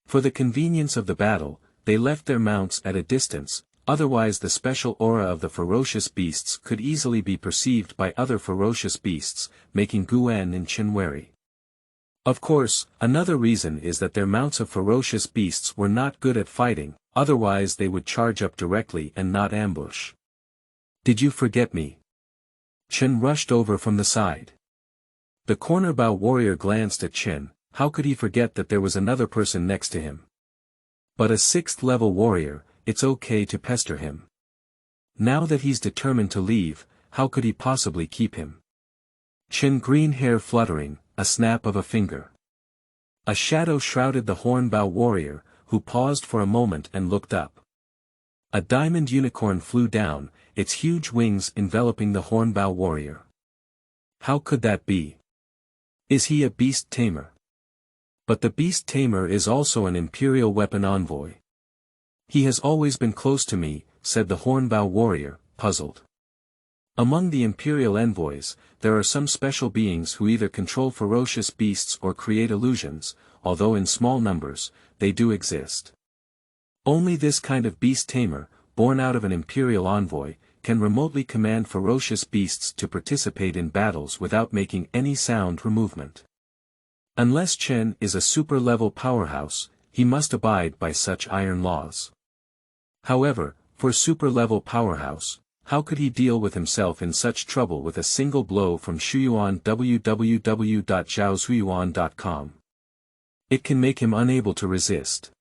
For the convenience of the battle, they left their mounts at a distance, otherwise the special aura of the ferocious beasts could easily be perceived by other ferocious beasts, making Gurn and Chen wary. Of course, another reason is that their mounts of ferocious beasts were not good at fighting, otherwise they would charge up directly and not ambush. Did you forget me? Chen rushed over from the side. The corner bow warrior glanced at Chen. How could he forget that there was another person next to him? But a 6th level warrior, it's okay to pester him. Now that he's determined to leave, how could he possibly keep him? Chen green hair fluttering, a snap of a finger. A shadow shrouded the hornbow warrior, who paused for a moment and looked up. A diamond unicorn flew down, its huge wings enveloping the hornbow warrior. How could that be? Is he a beast tamer? But the beast tamer is also an Imperial weapon envoy. He has always been close to me, said the hornbow warrior, puzzled. Among the Imperial envoys, there are some special beings who either control ferocious beasts or create illusions, although in small numbers, they do exist. Only this kind of beast tamer, born out of an Imperial envoy, can remotely command ferocious beasts to participate in battles without making any sound or movement. Unless Chen is a super-level powerhouse, he must abide by such iron laws. However, for super-level powerhouse, how could he deal with himself in such trouble with a single blow from Shuyuan www.zhaoshuyuan.com? It can make him unable to resist.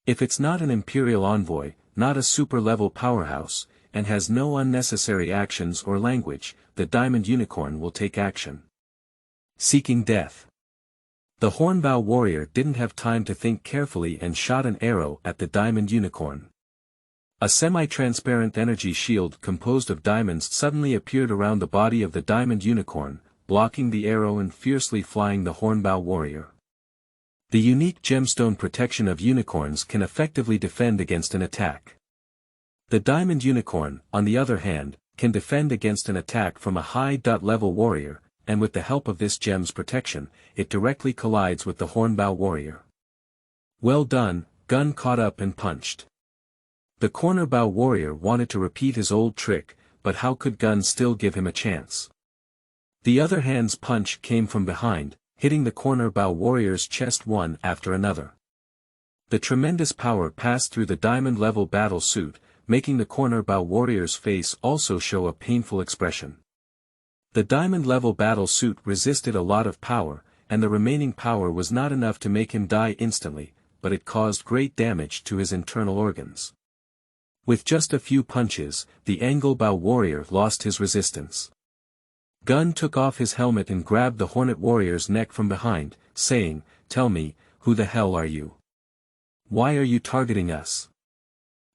If it's not an Imperial envoy, not a super-level powerhouse, and has no unnecessary actions or language, the diamond unicorn will take action. Seeking death. The hornbow warrior didn't have time to think carefully and shot an arrow at the diamond unicorn. A semi-transparent energy shield composed of diamonds suddenly appeared around the body of the diamond unicorn, blocking the arrow and fiercely flying the hornbow warrior. The unique gemstone protection of unicorns can effectively defend against an attack. The diamond unicorn, on the other hand, can defend against an attack from a high-level warrior, and with the help of this gem's protection, it directly collides with the hornbow warrior. Well done, Gun caught up and punched. The cornerbow warrior wanted to repeat his old trick, but how could Gun still give him a chance? The other hand's punch came from behind, hitting the cornerbow warrior's chest one after another. The tremendous power passed through the diamond-level battle suit, making the cornerbow warrior's face also show a painful expression. The diamond-level battle suit resisted a lot of power, and the remaining power was not enough to make him die instantly, but it caused great damage to his internal organs. With just a few punches, the anglebow warrior lost his resistance. Gun took off his helmet and grabbed the Hornet warrior's neck from behind, saying, "Tell me, who the hell are you? Why are you targeting us?"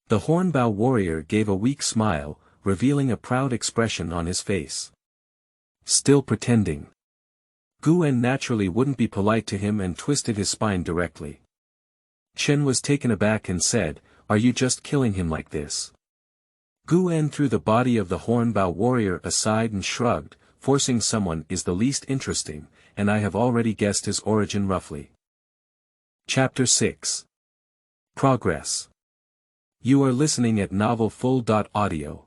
The Hornbow warrior gave a weak smile, revealing a proud expression on his face. Still pretending. Gurn naturally wouldn't be polite to him and twisted his spine directly. Chen was taken aback and said, "Are you just killing him like this?" Gurn threw the body of the Hornbow warrior aside and shrugged, "Forcing someone is the least interesting, and I have already guessed his origin roughly." Chapter 6. Progress. You are listening at novelfull.audio.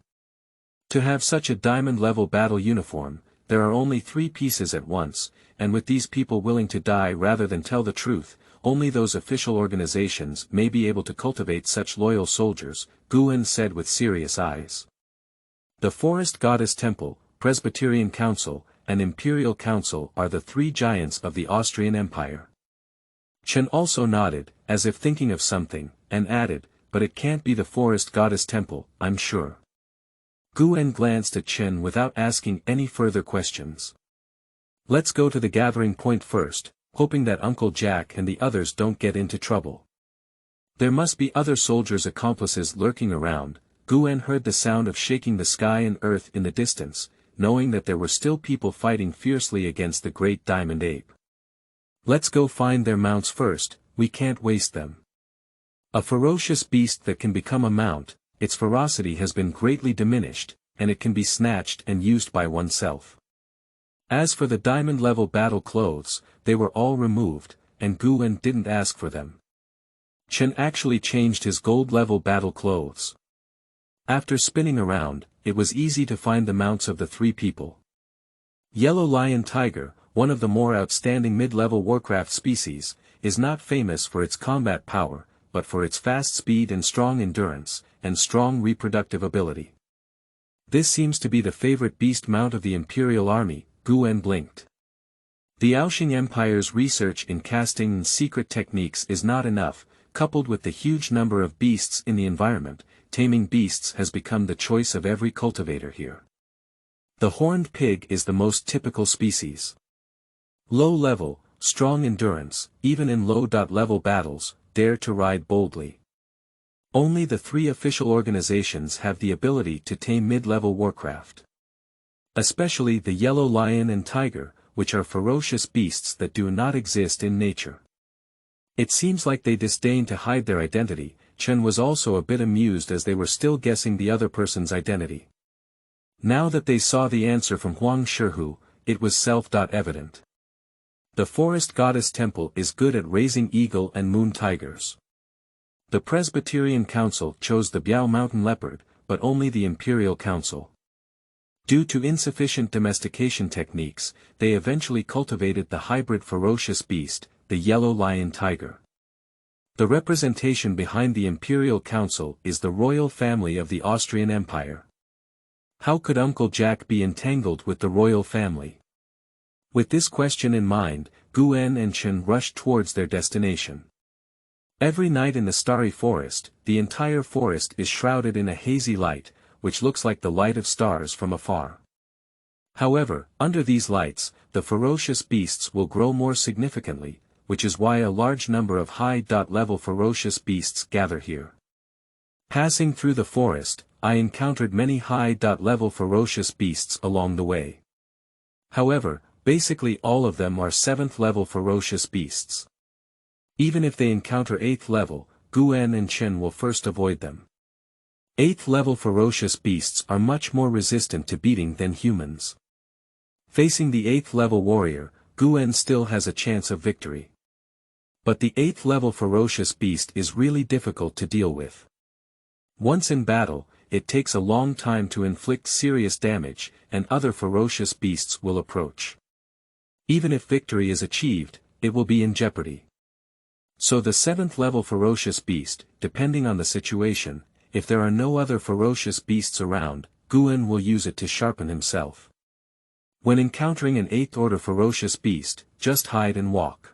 To have such a diamond-level battle uniform, there are only 3 pieces at once, and with these people willing to die rather than tell the truth, only those official organizations may be able to cultivate such loyal soldiers, Gurn said with serious eyes. The Forest Goddess Temple, Presbyterian Council, and Imperial Council are the 3 giants of the Austrian Empire. Chen also nodded, as if thinking of something, and added, "But it can't be the Forest Goddess Temple, I'm sure." Gurn glanced at Chen without asking any further questions. "Let's go to the gathering point first, hoping that Uncle Jack and the others don't get into trouble. There must be other soldiers' accomplices lurking around." Gurn heard the sound of shaking the sky and earth in the distance, knowing that there were still people fighting fiercely against the great diamond ape. "Let's go find their mounts first, we can't waste them." A ferocious beast that can become a mount, its ferocity has been greatly diminished, and it can be snatched and used by oneself. As for the diamond-level battle clothes, they were all removed, and Gurn didn't ask for them. Chen actually changed his gold-level battle clothes. After spinning around, it was easy to find the mounts of the 3 people. Yellow Lion Tiger, one of the more outstanding mid-level Warcraft species, is not famous for its combat power, but for its fast speed and strong endurance, and strong reproductive ability. This seems to be the favorite beast mount of the Imperial Army, Gurn blinked. The Aoshing Empire's research in casting and secret techniques is not enough, coupled with the huge number of beasts in the environment, taming beasts has become the choice of every cultivator here. The horned pig is the most typical species. Low level, strong endurance, even in low-level battles, dare to ride boldly. Only the 3 official organizations have the ability to tame mid-level Warcraft. Especially the Yellow Lion and Tiger, which are ferocious beasts that do not exist in nature. It seems like they disdain to hide their identity. Chen was also a bit amused as they were still guessing the other person's identity. Now that they saw the answer from Huang Shihu, it was self-evident. The Forest Goddess Temple is good at raising eagle and moon tigers. The Presbyterian Council chose the Biao Mountain Leopard, but only the Imperial Council. Due to insufficient domestication techniques, they eventually cultivated the hybrid ferocious beast, the Yellow Lion Tiger. The representation behind the Imperial Council is the royal family of the Austrian Empire. How could Uncle Jack be entangled with the royal family? With this question in mind, Gurn and Chen rushed towards their destination. Every night in the Starry Forest, the entire forest is shrouded in a hazy light, which looks like the light of stars from afar. However, under these lights, the ferocious beasts will grow more significantly, which is why a large number of high-level ferocious beasts gather here. Passing through the forest, I encountered many high-level ferocious beasts along the way. However, basically all of them are 7th level ferocious beasts. Even if they encounter 8th level, Gurn and Chen will first avoid them. 8th level ferocious beasts are much more resistant to beating than humans. Facing the 8th level warrior, Gurn still has a chance of victory. But the 8th level ferocious beast is really difficult to deal with. Once in battle, it takes a long time to inflict serious damage, and other ferocious beasts will approach. Even if victory is achieved, it will be in jeopardy. So the 7th level ferocious beast, depending on the situation, if there are no other ferocious beasts around, Gurn will use it to sharpen himself. When encountering an 8th order ferocious beast, just hide and walk.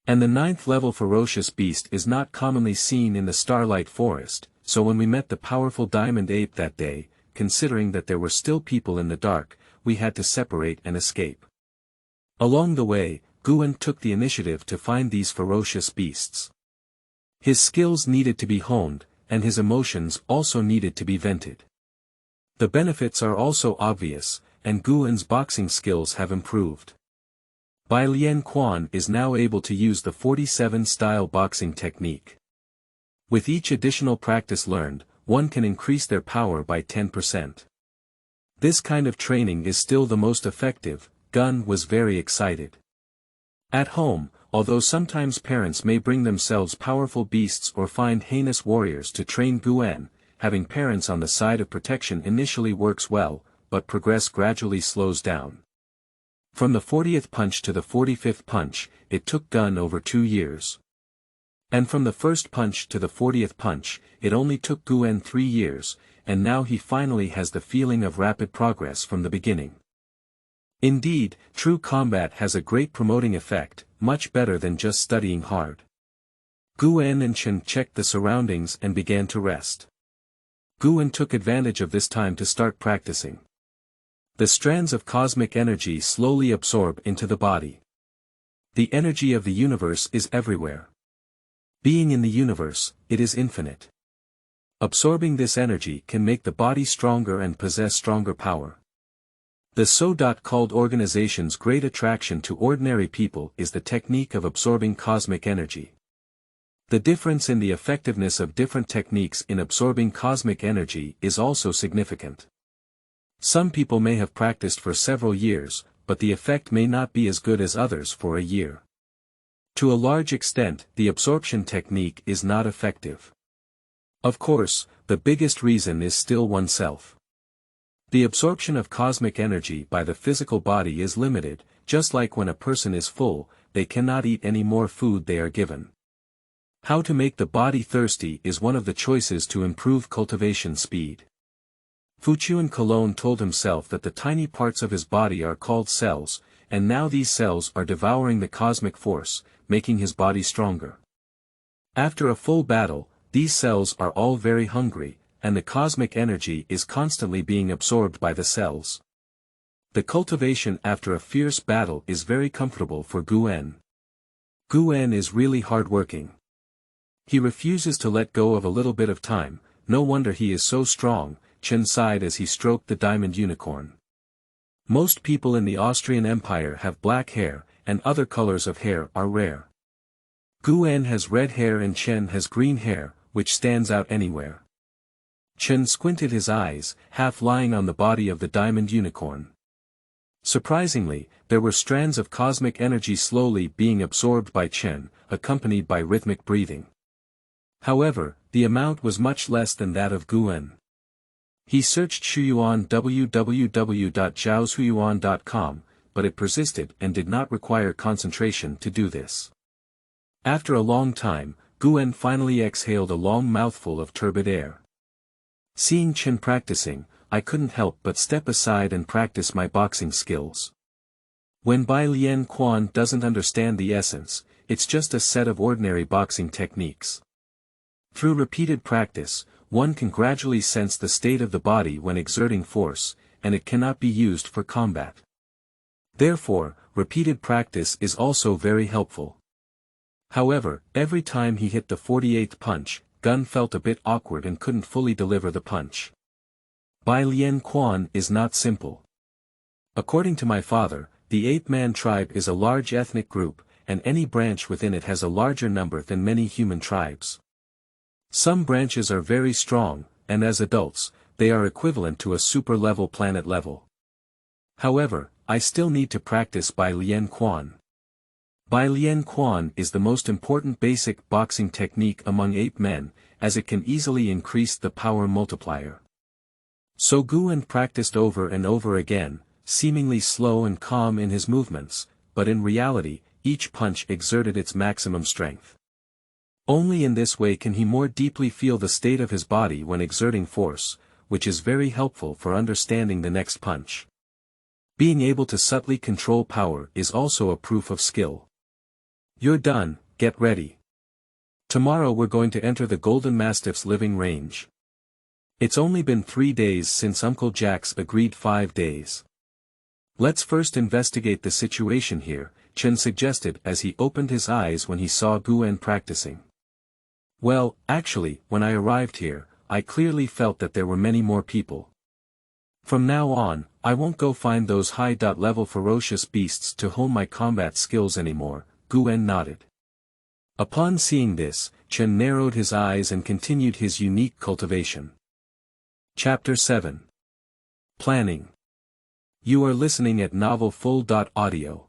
And the 9th level ferocious beast is not commonly seen in the Starlight Forest, so when we met the powerful diamond ape that day, considering that there were still people in the dark, we had to separate and escape. Along the way, Gurn took the initiative to find these ferocious beasts. His skills needed to be honed, and his emotions also needed to be vented. The benefits are also obvious, and Gurn's boxing skills have improved. Bai Lian Quan is now able to use the 47-style boxing technique. With each additional practice learned, one can increase their power by 10%. This kind of training is still the most effective. Gurn was very excited. At home, although sometimes parents may bring themselves powerful beasts or find heinous warriors to train Gurn, having parents on the side of protection initially works well, but progress gradually slows down. From the 40th punch to the 45th punch, it took Gurn over 2 years. And from the first punch to the 40th punch, it only took Gurn 3 years, and now he finally has the feeling of rapid progress from the beginning. Indeed, true combat has a great promoting effect, much better than just studying hard. Gurn and Chen checked the surroundings and began to rest. Gurn took advantage of this time to start practicing. The strands of cosmic energy slowly absorb into the body. The energy of the universe is everywhere. Being in the universe, it is infinite. Absorbing this energy can make the body stronger and possess stronger power. The so-called organization's great attraction to ordinary people is the technique of absorbing cosmic energy. The difference in the effectiveness of different techniques in absorbing cosmic energy is also significant. Some people may have practiced for several years, but the effect may not be as good as others for a year. To a large extent, the absorption technique is not effective. Of course, the biggest reason is still oneself. The absorption of cosmic energy by the physical body is limited, just like when a person is full, they cannot eat any more food they are given. How to make the body thirsty is one of the choices to improve cultivation speed. Fuchuan Cologne told himself that the tiny parts of his body are called cells, and now these cells are devouring the cosmic force, making his body stronger. After a full battle, these cells are all very hungry, and the cosmic energy is constantly being absorbed by the cells. The cultivation after a fierce battle is very comfortable for Gurn. Gurn is really hardworking. He refuses to let go of a little bit of time, no wonder he is so strong, Chen sighed as he stroked the diamond unicorn. Most people in the Austrian Empire have black hair, and other colors of hair are rare. Gurn has red hair and Chen has green hair, which stands out anywhere. Chen squinted his eyes, half lying on the body of the diamond unicorn. Surprisingly, there were strands of cosmic energy slowly being absorbed by Chen, accompanied by rhythmic breathing. However, the amount was much less than that of Gurn. He searched Shuyuan www.zhaoshuyuan.com, but it persisted and did not require concentration to do this. After a long time, Gurn finally exhaled a long mouthful of turbid air. Seeing Chen practicing, I couldn't help but step aside and practice my boxing skills. When Bai Lian Quan doesn't understand the essence, it's just a set of ordinary boxing techniques. Through repeated practice, one can gradually sense the state of the body when exerting force, and it cannot be used for combat. Therefore, repeated practice is also very helpful. However, every time he hit the 48th punch, Gurn felt a bit awkward and couldn't fully deliver the punch. Bai Lian Quan is not simple. According to my father, the ape-man tribe is a large ethnic group, and any branch within it has a larger number than many human tribes. Some branches are very strong, and as adults, they are equivalent to a super-level planet level. However, I still need to practice Bai Lian Quan. Bai Lian Quan is the most important basic boxing technique among ape men, as it can easily increase the power multiplier. So Gurn practiced over and over again, seemingly slow and calm in his movements, but in reality, each punch exerted its maximum strength. Only in this way can he more deeply feel the state of his body when exerting force, which is very helpful for understanding the next punch. Being able to subtly control power is also a proof of skill. You're done, get ready. Tomorrow we're going to enter the Golden Mastiff's living range. It's only been 3 days since Uncle Jack's agreed 5 days. Let's first investigate the situation here, Chen suggested as he opened his eyes when he saw Gurn practicing. Well, actually, when I arrived here, I clearly felt that there were many more people. From now on, I won't go find those high-level ferocious beasts to hone my combat skills anymore, Gurn nodded. Upon seeing this, Chen narrowed his eyes and continued his unique cultivation. Chapter 7. Planning. You are listening at Novel Full.audio.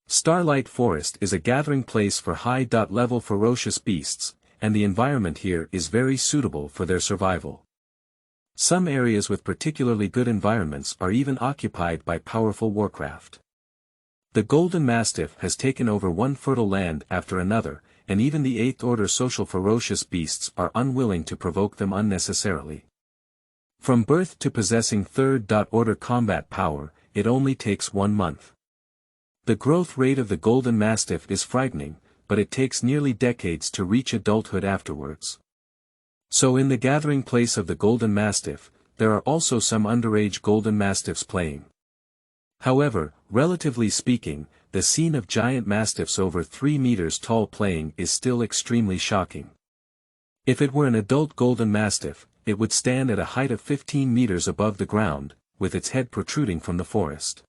Starlight Forest is a gathering place for high-level ferocious beasts, and the environment here is very suitable for their survival. Some areas with particularly good environments are even occupied by powerful warcraft. The Golden Mastiff has taken over one fertile land after another, and even the 8th Order social ferocious beasts are unwilling to provoke them unnecessarily. From birth to possessing 3rd Order combat power, it only takes 1 month. The growth rate of the Golden Mastiff is frightening, but it takes nearly decades to reach adulthood afterwards. So in the gathering place of the Golden Mastiff, there are also some underage Golden Mastiffs playing. However, relatively speaking, the scene of giant Mastiffs over 3 meters tall playing is still extremely shocking. If it were an adult Golden Mastiff, it would stand at a height of 15 meters above the ground, with its head protruding from the forest.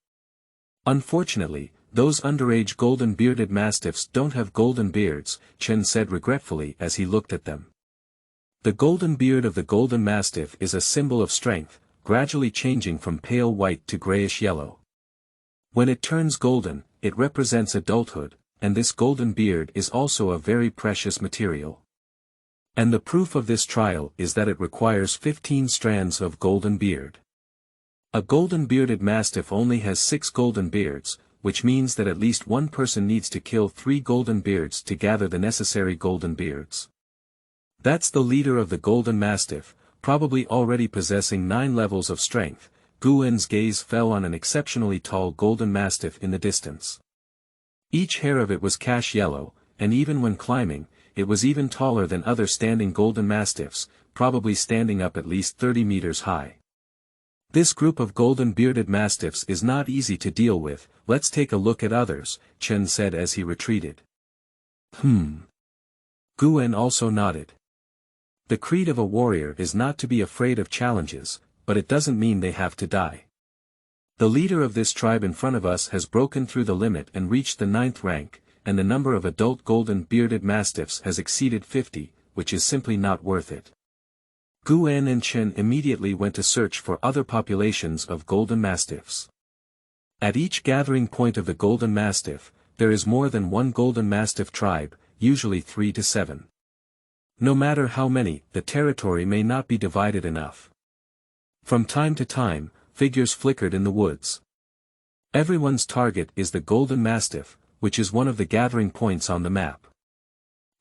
Unfortunately, those underage golden bearded Mastiffs don't have golden beards, Chen said regretfully as he looked at them. The golden beard of the Golden Mastiff is a symbol of strength, gradually changing from pale white to grayish yellow. When it turns golden, it represents adulthood, and this golden beard is also a very precious material. And the proof of this trial is that it requires 15 strands of golden beard. A golden bearded Mastiff only has 6 golden beards, which means that at least one person needs to kill 3 golden beards to gather the necessary golden beards. That's the leader of the Golden Mastiff, probably already possessing 9 levels of strength. Gurn's gaze fell on an exceptionally tall Golden Mastiff in the distance. Each hair of it was cash yellow, and even when climbing, it was even taller than other standing Golden Mastiffs, probably standing up at least 30 meters high. This group of golden bearded Mastiffs is not easy to deal with. Let's take a look at others, Chen said as he retreated. Gurn also nodded. The creed of a warrior is not to be afraid of challenges, but it doesn't mean they have to die. The leader of this tribe in front of us has broken through the limit and reached the 9th rank, and the number of adult golden bearded Mastiffs has exceeded 50, which is simply not worth it. Gurn and Chen immediately went to search for other populations of Golden Mastiffs. At each gathering point of the Golden Mastiff, there is more than one Golden Mastiff tribe, usually 3 to 7. No matter how many, the territory may not be divided enough. From time to time, figures flickered in the woods. Everyone's target is the Golden Mastiff, which is one of the gathering points on the map.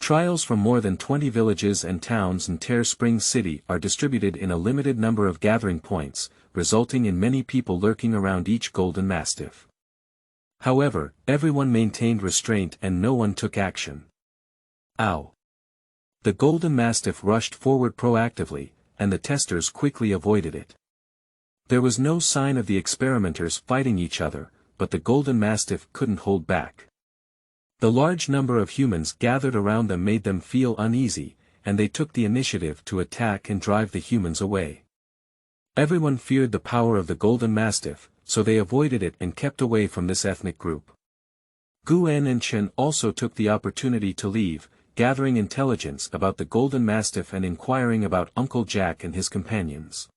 Trials from more than 20 villages and towns in Tear Spring City are distributed in a limited number of gathering points, resulting in many people lurking around each Golden Mastiff. However, everyone maintained restraint and no one took action. Ow! The Golden Mastiff rushed forward proactively, and the testers quickly avoided it. There was no sign of the experimenters fighting each other, but the Golden Mastiff couldn't hold back. The large number of humans gathered around them made them feel uneasy, and they took the initiative to attack and drive the humans away. Everyone feared the power of the Golden Mastiff, so they avoided it and kept away from this ethnic group. Gurn and Chen also took the opportunity to leave, gathering intelligence about the Golden Mastiff and inquiring about Uncle Jack and his companions.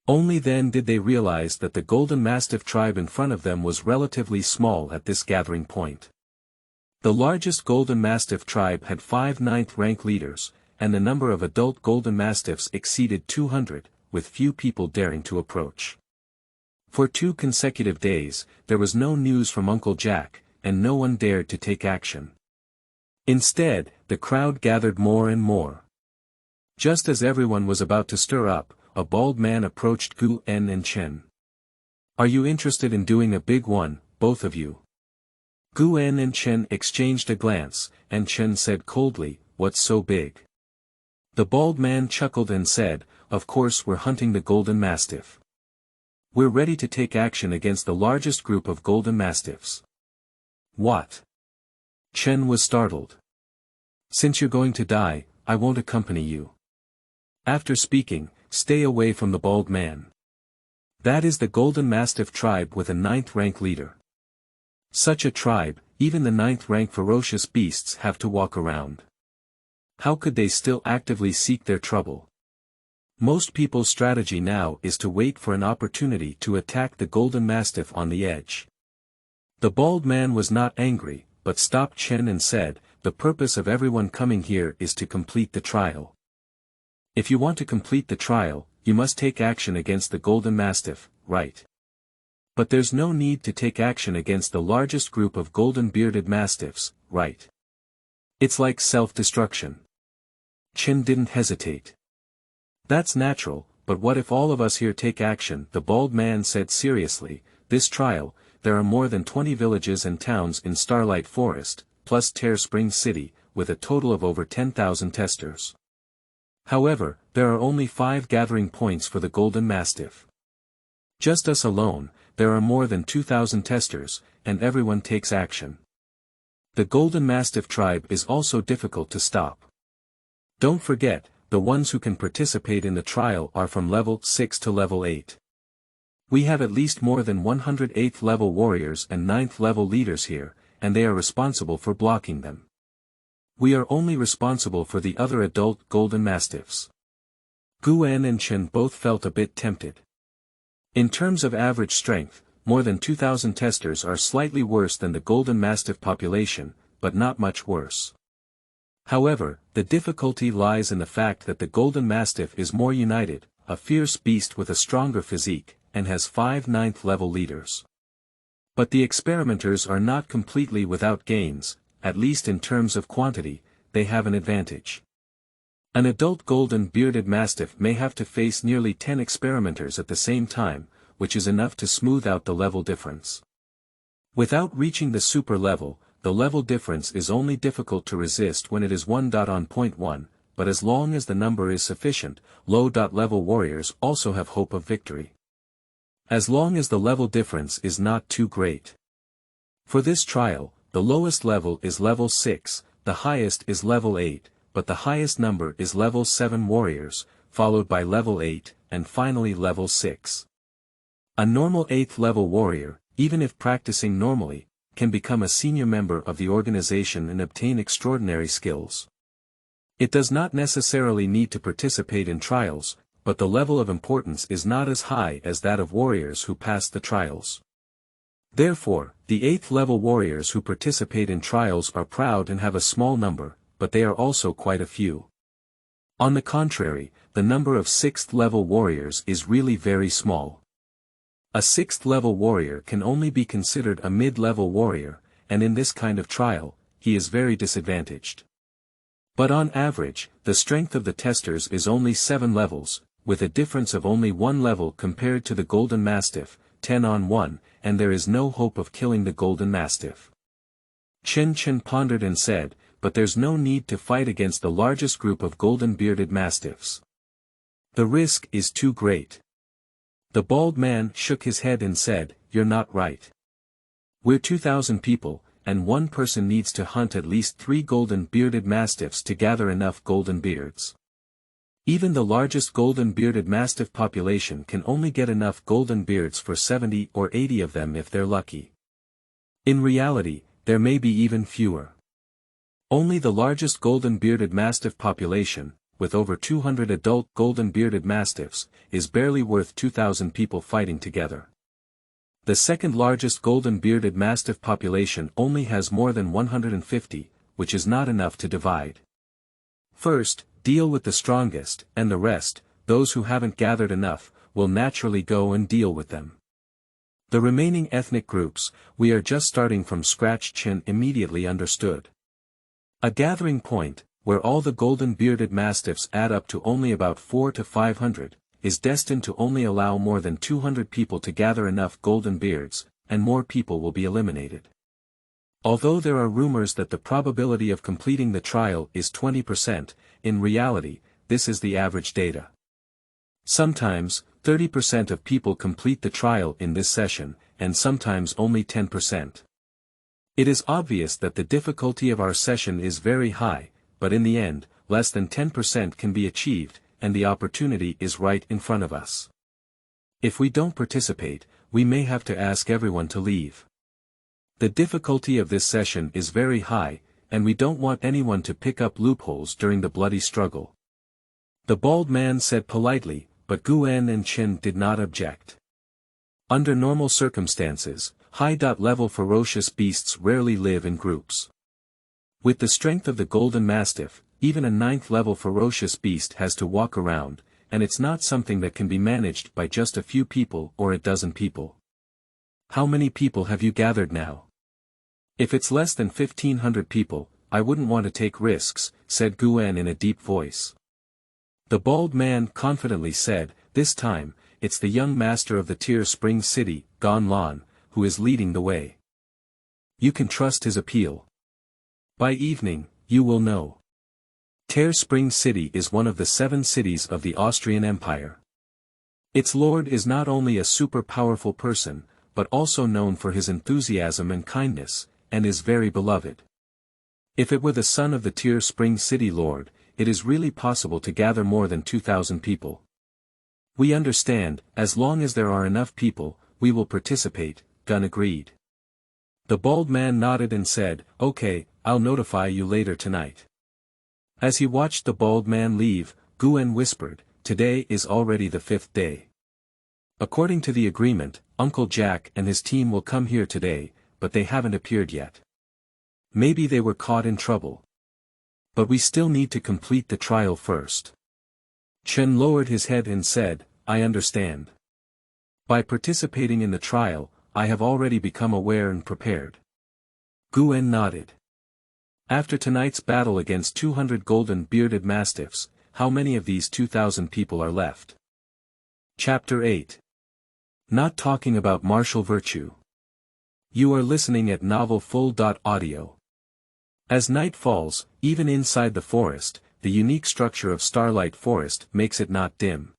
Only then did they realize that the Golden Mastiff tribe in front of them was relatively small at this gathering point. The largest Golden Mastiff tribe had 5 9th-rank leaders, and the number of adult Golden Mastiffs exceeded 200, with few people daring to approach. For 2 consecutive days, there was no news from Uncle Jack, and no one dared to take action. Instead, the crowd gathered more and more. Just as everyone was about to stir up, a bald man approached Gurn and Chen. "Are you interested in doing a big one, both of you?" Gurn and Chen exchanged a glance, and Chen said coldly, "What's so big?" The bald man chuckled and said, "Of course we're hunting the Golden Mastiff." We're ready to take action against the largest group of golden mastiffs. What? Chen was startled. Since you're going to die, I won't accompany you. After speaking, stay away from the bald man. That is the Golden Mastiff tribe with a 9th rank leader. Such a tribe, even the 9th rank ferocious beasts have to walk around. How could they still actively seek their trouble? Most people's strategy now is to wait for an opportunity to attack the Golden Mastiff on the edge. The bald man was not angry, but stopped Chen and said, the purpose of everyone coming here is to complete the trial. If you want to complete the trial, you must take action against the Golden Mastiff, right? But there's no need to take action against the largest group of golden-bearded mastiffs, right? It's like self-destruction. Chen didn't hesitate. That's natural, but what if all of us here take action? The bald man said seriously. This trial, there are more than 20 villages and towns in Starlight Forest, plus Tear Spring City, with a total of over 10,000 testers. However, there are only 5 gathering points for the Golden Mastiff. Just us alone, there are more than 2,000 testers, and everyone takes action. The Golden Mastiff tribe is also difficult to stop. Don't forget, the ones who can participate in the trial are from level 6 to level 8. We have at least more than 108th level warriors and 9th level leaders here, and they are responsible for blocking them. We are only responsible for the other adult Golden Mastiffs. Gurn and Chen both felt a bit tempted. In terms of average strength, more than 2,000 testers are slightly worse than the Golden Mastiff population, but not much worse. However, the difficulty lies in the fact that the Golden Mastiff is more united, a fierce beast with a stronger physique, and has 5 9th level leaders. But the experimenters are not completely without gains. At least in terms of quantity, they have an advantage. An adult golden-bearded mastiff may have to face nearly 10 experimenters at the same time, which is enough to smooth out the level difference. Without reaching the super level, the level difference is only difficult to resist when it is 1.1, but as long as the number is sufficient, low-level warriors also have hope of victory. As long as the level difference is not too great. For this trial, the lowest level is level 6, the highest is level 8, but the highest number is level 7 warriors, followed by level 8, and finally level 6. A normal 8th level warrior, even if practicing normally, can become a senior member of the organization and obtain extraordinary skills. It does not necessarily need to participate in trials, but the level of importance is not as high as that of warriors who pass the trials. Therefore, the 8th level warriors who participate in trials are proud and have a small number, but they are also quite a few. On the contrary, the number of 6th level warriors is really very small. A 6th level warrior can only be considered a mid-level warrior, and in this kind of trial, he is very disadvantaged. But on average, the strength of the testers is only 7 levels, with a difference of only 1 level compared to the Golden Mastiff, 10-on-1, and there is no hope of killing the Golden Mastiff. Chen pondered and said, but there's no need to fight against the largest group of golden-bearded mastiffs. The risk is too great. The bald man shook his head and said, you're not right. We're 2,000 people, and one person needs to hunt at least 3 golden-bearded mastiffs to gather enough golden beards. Even the largest golden-bearded mastiff population can only get enough golden beards for 70 or 80 of them if they're lucky. In reality, there may be even fewer. Only the largest golden-bearded mastiff population, with over 200 adult golden-bearded mastiffs, is barely worth 2,000 people fighting together. The second largest golden-bearded mastiff population only has more than 150, which is not enough to divide. First, deal with the strongest, and the rest, those who haven't gathered enough, will naturally go and deal with them. The remaining ethnic groups, we are just starting from scratch. Chen immediately understood. A gathering point, where all the golden-bearded mastiffs add up to only about 400 to 500, is destined to only allow more than 200 people to gather enough golden beards, and more people will be eliminated. Although there are rumors that the probability of completing the trial is 20%, in reality, this is the average data. Sometimes, 30% of people complete the trial in this session, and sometimes only 10%. It is obvious that the difficulty of our session is very high, but in the end, less than 10% can be achieved, and the opportunity is right in front of us. If we don't participate, we may have to ask everyone to leave. The difficulty of this session is very high, and we don't want anyone to pick up loopholes during the bloody struggle. The bald man said politely, but Gurn and Chen did not object. Under normal circumstances, high-level ferocious beasts rarely live in groups. With the strength of the golden mastiff, even a 9th-level ferocious beast has to walk around, and it's not something that can be managed by just a few people or a dozen people. How many people have you gathered now? If it's less than 1,500 people, I wouldn't want to take risks, said Gurn in a deep voice. The bald man confidently said, this time, it's the young master of the Tear Spring City, Gan Lan, who is leading the way. You can trust his appeal. By evening, you will know. Tear Spring City is one of the 7 cities of the Austrian Empire. Its lord is not only a super powerful person, but also known for his enthusiasm and kindness, and is very beloved. If it were the son of the Tear Spring City lord, it is really possible to gather more than 2,000 people. We understand, as long as there are enough people, we will participate, Gun agreed. The bald man nodded and said, okay, I'll notify you later tonight. As he watched the bald man leave, Gurn whispered, today is already the 5th day. According to the agreement, Uncle Jack and his team will come here today, but they haven't appeared yet. Maybe they were caught in trouble. But we still need to complete the trial first. Chen lowered his head and said, I understand. By participating in the trial, I have already become aware and prepared. Gurn nodded. After tonight's battle against 200 golden-bearded mastiffs, how many of these 2,000 people are left? Chapter 8. Not talking about martial virtue. You are listening at novelfull.audio. As night falls, even inside the forest, the unique structure of Starlight Forest makes it not dim.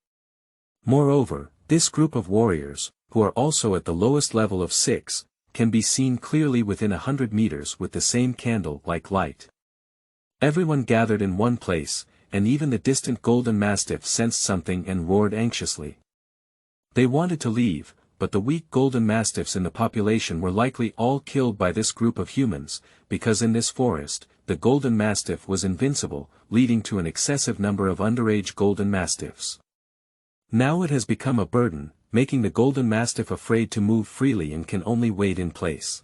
Moreover, this group of warriors, who are also at the lowest level of 6, can be seen clearly within 100 meters with the same candle-like light. Everyone gathered in one place, and even the distant golden mastiff sensed something and roared anxiously. They wanted to leave, but the weak golden mastiffs in the population were likely all killed by this group of humans, because in this forest, the golden mastiff was invincible, leading to an excessive number of underage golden mastiffs. Now it has become a burden, making the golden mastiff afraid to move freely and can only wait in place.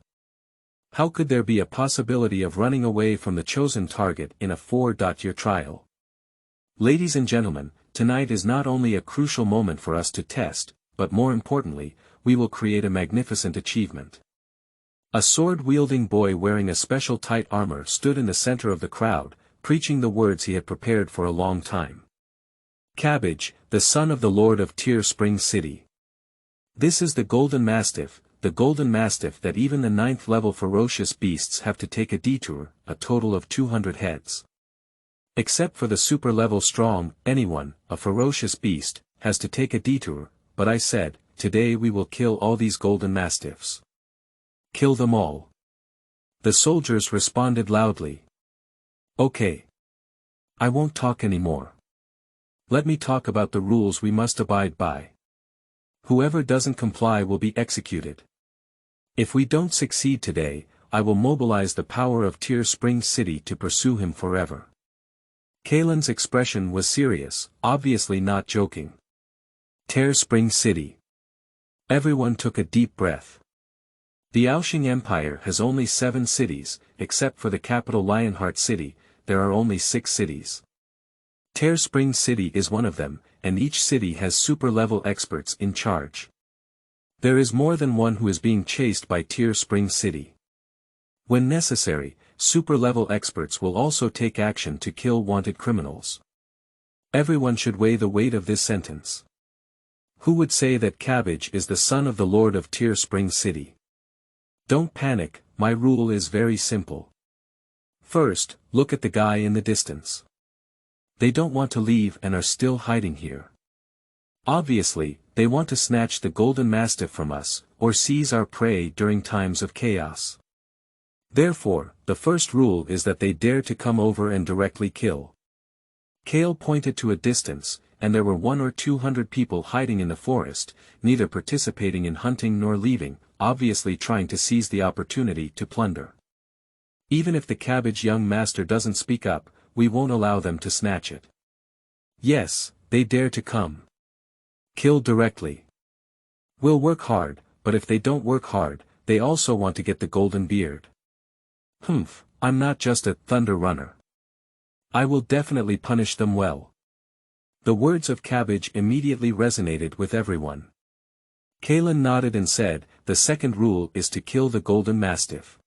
How could there be a possibility of running away from the chosen target in a 4-year trial? Ladies and gentlemen, tonight is not only a crucial moment for us to test, but more importantly, we will create a magnificent achievement. A sword-wielding boy wearing a special tight armor stood in the center of the crowd, preaching the words he had prepared for a long time. Cabbage, the son of the Lord of Tear Spring City. This is the golden mastiff that even the 9th-level ferocious beasts have to take a detour, a total of 200 heads. Except for the super-level strong, anyone, a ferocious beast, has to take a detour, but I said, today we will kill all these golden mastiffs. Kill them all. The soldiers responded loudly. Okay. I won't talk anymore. Let me talk about the rules we must abide by. Whoever doesn't comply will be executed. If we don't succeed today, I will mobilize the power of Tear Spring City to pursue him forever. Kalen's expression was serious, obviously not joking. Tear Spring City. Everyone took a deep breath. The Aoshing Empire has only 7 cities, except for the capital Lionheart City, there are only 6 cities. Tear Spring City is one of them, and each city has super-level experts in charge. There is more than one who is being chased by Tear Spring City. When necessary, super-level experts will also take action to kill wanted criminals. Everyone should weigh the weight of this sentence. Who would say that Cabbage is the son of the Lord of Tear Spring City? Don't panic, my rule is very simple. First, look at the guy in the distance. They don't want to leave and are still hiding here. Obviously, they want to snatch the golden mastiff from us, or seize our prey during times of chaos. Therefore, the first rule is that they dare to come over and directly kill. Kale pointed to a distance, and there were 100 or 200 people hiding in the forest, neither participating in hunting nor leaving, obviously trying to seize the opportunity to plunder. Even if the cabbage young master doesn't speak up, we won't allow them to snatch it. Yes, they dare to come. Kill directly. We'll work hard, but if they don't work hard, they also want to get the golden beard. Humph, I'm not just a thunder runner. I will definitely punish them well. The words of Cabbage immediately resonated with everyone. Kalen nodded and said, the second rule is to kill the golden mastiff.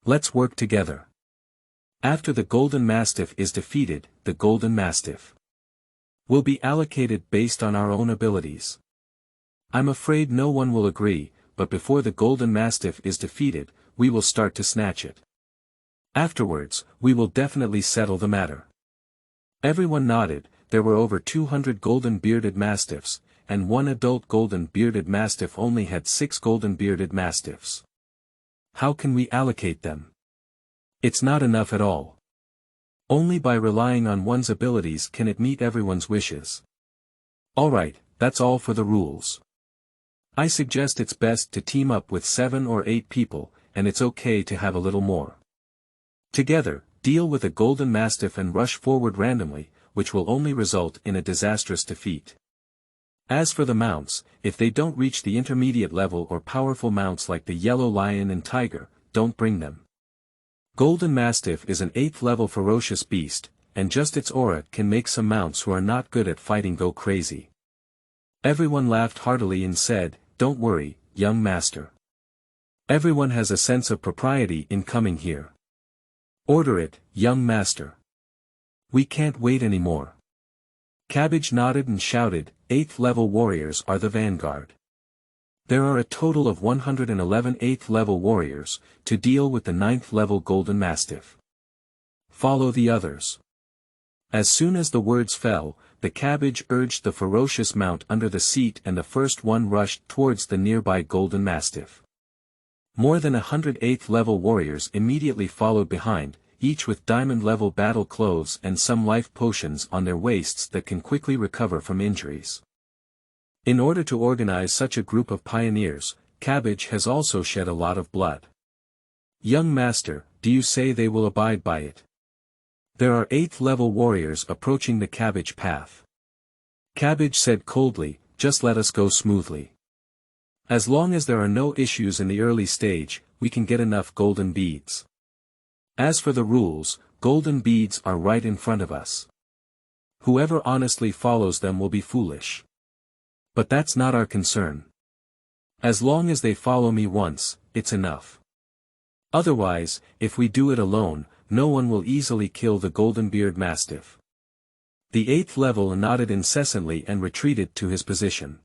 Let's work together. After the golden mastiff is defeated, the golden mastiff will be allocated based on our own abilities. I'm afraid no one will agree, but before the golden mastiff is defeated, we will start to snatch it. Afterwards, we will definitely settle the matter. Everyone nodded. There were over 200 golden bearded mastiffs, and one adult golden bearded mastiff only had 6 golden bearded mastiffs. How can we allocate them? It's not enough at all. Only by relying on one's abilities can it meet everyone's wishes. Alright, that's all for the rules. I suggest it's best to team up with 7 or 8 people, and it's okay to have a little more. Together, deal with a golden mastiff and rush forward randomly, which will only result in a disastrous defeat. As for the mounts, if they don't reach the intermediate level or powerful mounts like the yellow lion and tiger, don't bring them. Golden mastiff is an 8th level ferocious beast, and just its aura can make some mounts who are not good at fighting go crazy. Everyone laughed heartily and said, don't worry, young master. Everyone has a sense of propriety in coming here. Order it, young master. We can't wait anymore. Cabbage nodded and shouted, 8th level warriors are the vanguard. There are a total of 111 8th level warriors, to deal with the 9th level golden mastiff. Follow the others. As soon as the words fell, the cabbage urged the ferocious mount under the seat and the first one rushed towards the nearby golden mastiff. More than 100 8th level warriors immediately followed behind, each with diamond-level battle clothes and some life potions on their waists that can quickly recover from injuries. In order to organize such a group of pioneers, Cabbage has also shed a lot of blood. Young master, do you say they will abide by it? There are 8th level warriors approaching the Cabbage path. Cabbage said coldly, just let us go smoothly. As long as there are no issues in the early stage, we can get enough golden beads. As for the rules, golden beads are right in front of us. Whoever honestly follows them will be foolish. But that's not our concern. As long as they follow me once, it's enough. Otherwise, if we do it alone, no one will easily kill the golden beard mastiff. The 8th level nodded incessantly and retreated to his position.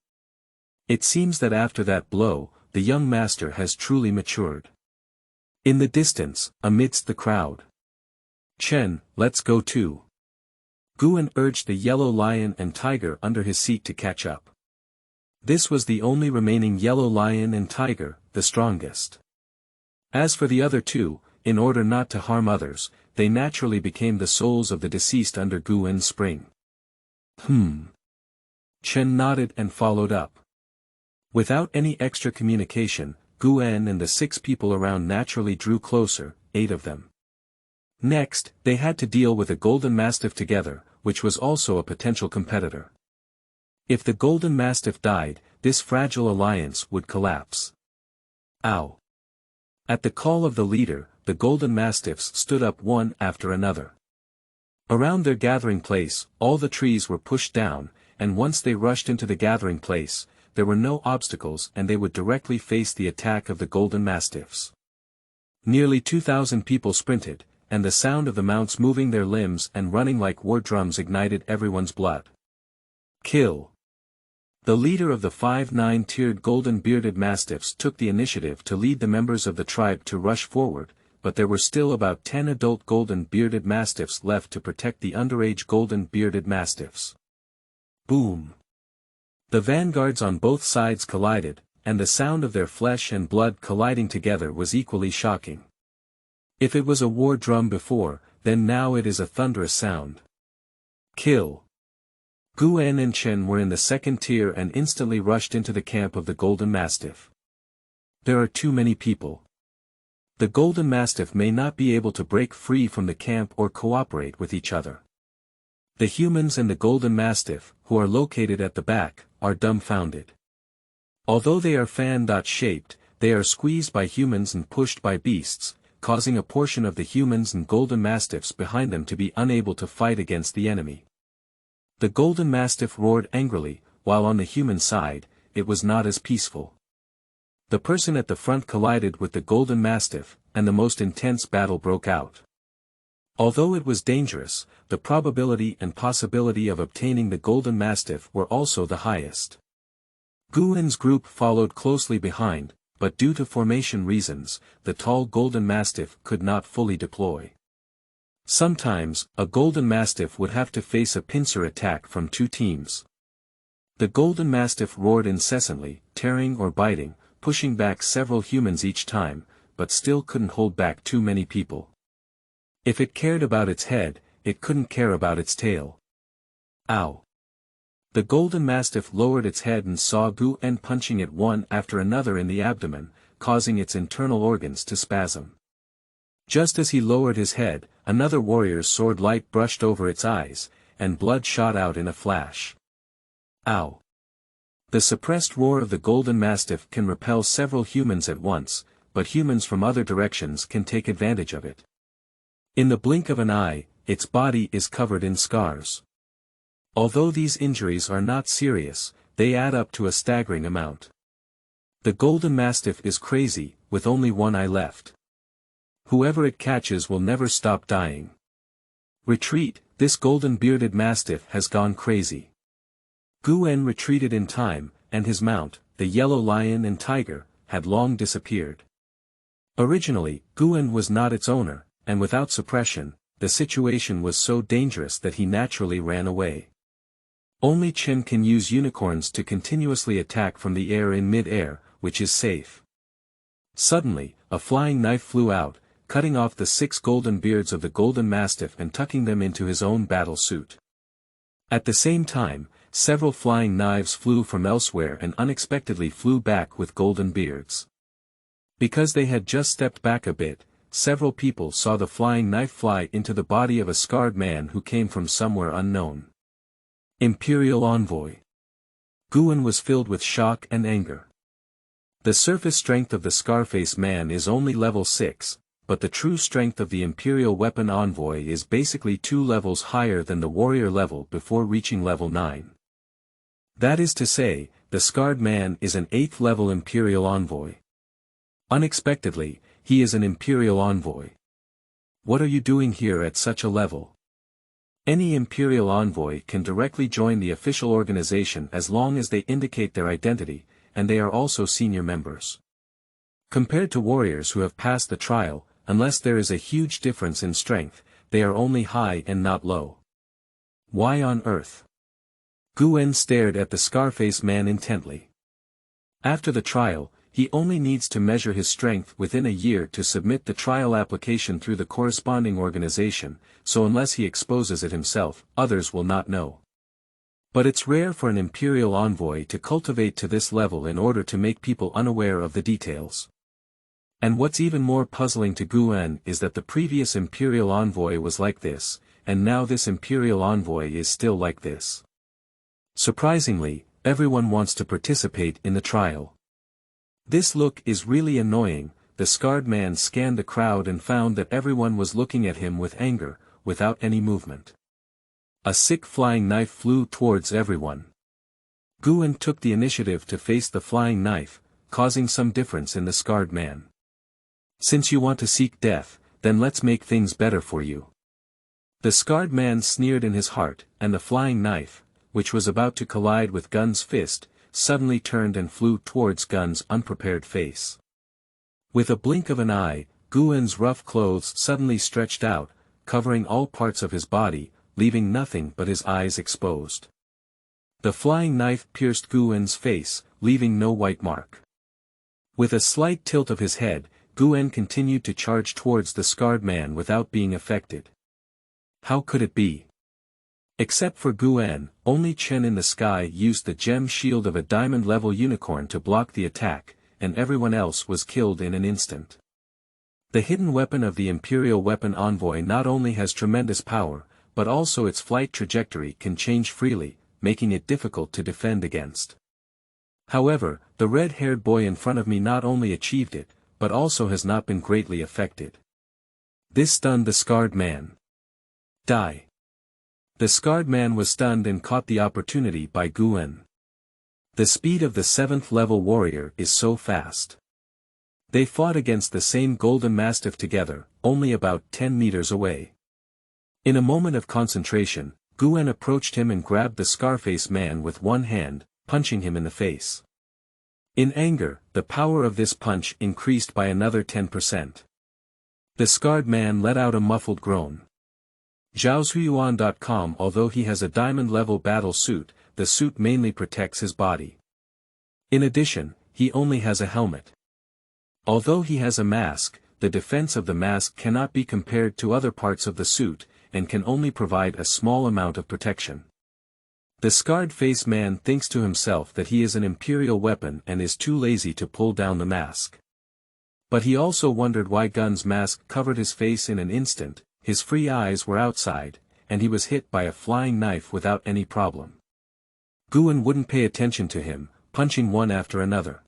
It seems that after that blow, the young master has truly matured. In the distance, amidst the crowd. Chen, let's go too. Gurn urged the yellow lion and tiger under his seat to catch up. This was the only remaining yellow lion and tiger, the strongest. As for the other two, in order not to harm others, they naturally became the souls of the deceased under Gurn's spring. Chen nodded and followed up. Without any extra communication, Gurn and the 6 people around naturally drew closer, 8 of them. Next, they had to deal with a golden mastiff together, which was also a potential competitor. If the golden mastiff died, this fragile alliance would collapse. Ow! At the call of the leader, the golden mastiffs stood up one after another. Around their gathering place, all the trees were pushed down, and once they rushed into the gathering place, there were no obstacles and they would directly face the attack of the golden mastiffs. Nearly 2,000 people sprinted, and the sound of the mounts moving their limbs and running like war drums ignited everyone's blood. Kill! The leader of the 5 9-tiered golden bearded mastiffs took the initiative to lead the members of the tribe to rush forward, but there were still about 10 adult golden bearded mastiffs left to protect the underage golden bearded mastiffs. Boom! The vanguards on both sides collided, and the sound of their flesh and blood colliding together was equally shocking. If it was a war drum before, then now it is a thunderous sound. Kill. Gurn and Chen were in the second tier and instantly rushed into the camp of the Golden Mastiff. There are too many people. The Golden Mastiff may not be able to break free from the camp or cooperate with each other. The humans and the Golden Mastiff, who are located at the back, are dumbfounded. Although they are fan-shaped, they are squeezed by humans and pushed by beasts, causing a portion of the humans and Golden Mastiffs behind them to be unable to fight against the enemy. The Golden Mastiff roared angrily, while on the human side, it was not as peaceful. The person at the front collided with the Golden Mastiff, and the most intense battle broke out. Although it was dangerous, the probability and possibility of obtaining the Golden Mastiff were also the highest. Gurn's group followed closely behind, but due to formation reasons, the tall Golden Mastiff could not fully deploy. Sometimes, a Golden Mastiff would have to face a pincer attack from two teams. The Golden Mastiff roared incessantly, tearing or biting, pushing back several humans each time, but still couldn't hold back too many people. If it cared about its head, it couldn't care about its tail. Ow! The Golden Mastiff lowered its head and saw Gurn punching it one after another in the abdomen, causing its internal organs to spasm. Just as he lowered his head, another warrior's sword light brushed over its eyes, and blood shot out in a flash. Ow! The suppressed roar of the Golden Mastiff can repel several humans at once, but humans from other directions can take advantage of it. In the blink of an eye, its body is covered in scars. Although these injuries are not serious, they add up to a staggering amount. The Golden Mastiff is crazy, with only one eye left. Whoever it catches will never stop dying. Retreat, this golden-bearded Mastiff has gone crazy. Gurn retreated in time, and his mount, the yellow lion and tiger, had long disappeared. Originally, Gurn was not its owner, and without suppression, the situation was so dangerous that he naturally ran away. Only Chen can use unicorns to continuously attack from the air in mid-air, which is safe. Suddenly, a flying knife flew out, cutting off the 6 golden beards of the Golden Mastiff and tucking them into his own battle suit. At the same time, several flying knives flew from elsewhere and unexpectedly flew back with golden beards. Because they had just stepped back a bit, several people saw the flying knife fly into the body of a scarred man who came from somewhere unknown. Imperial Envoy. Gurn was filled with shock and anger. The surface strength of the Scarface man is only level 6, but the true strength of the Imperial Weapon Envoy is basically 2 levels higher than the warrior level before reaching level 9. That is to say, the scarred man is an 8th level Imperial Envoy. Unexpectedly, he is an Imperial Envoy. What are you doing here at such a level? Any Imperial Envoy can directly join the official organization as long as they indicate their identity, and they are also senior members. Compared to warriors who have passed the trial, unless there is a huge difference in strength, they are only high and not low. Why on earth? Gurn stared at the Scarface man intently. After the trial, he only needs to measure his strength within a year to submit the trial application through the corresponding organization, so unless he exposes it himself, others will not know. But it's rare for an Imperial Envoy to cultivate to this level in order to make people unaware of the details. And what's even more puzzling to Gurn is that the previous Imperial Envoy was like this, and now this Imperial Envoy is still like this. Surprisingly, everyone wants to participate in the trial. This look is really annoying. The scarred man scanned the crowd and found that everyone was looking at him with anger, without any movement. A sick flying knife flew towards everyone. Gurn took the initiative to face the flying knife, causing some difference in the scarred man. Since you want to seek death, then let's make things better for you. The scarred man sneered in his heart, and the flying knife, which was about to collide with Gurn's fist, suddenly turned and flew towards Gurn's unprepared face. With a blink of an eye, Gurn's rough clothes suddenly stretched out, covering all parts of his body, leaving nothing but his eyes exposed. The flying knife pierced Gurn's face, leaving no white mark. With a slight tilt of his head, Gurn continued to charge towards the scarred man without being affected. How could it be? Except for Gurn, only Chen in the sky used the gem shield of a diamond-level unicorn to block the attack, and everyone else was killed in an instant. The hidden weapon of the Imperial weapon Envoy not only has tremendous power, but also its flight trajectory can change freely, making it difficult to defend against. However, the red-haired boy in front of me not only achieved it, but also has not been greatly affected. This stunned the scarred man. Die. The scarred man was stunned and caught the opportunity by Gurn. The speed of the 7th level warrior is so fast. They fought against the same golden mastiff together, only about 10 meters away. In a moment of concentration, Gurn approached him and grabbed the Scarface man with one hand, punching him in the face. In anger, the power of this punch increased by another 10%. The scarred man let out a muffled groan. Zhaozuiyuan.com. Although he has a diamond-level battle suit, the suit mainly protects his body. In addition, he only has a helmet. Although he has a mask, the defense of the mask cannot be compared to other parts of the suit, and can only provide a small amount of protection. The scarred-faced man thinks to himself that he is an Imperial weapon and is too lazy to pull down the mask. But he also wondered why Gun's mask covered his face in an instant. His free eyes were outside, and he was hit by a flying knife without any problem. Gurn wouldn't pay attention to him, punching one after another.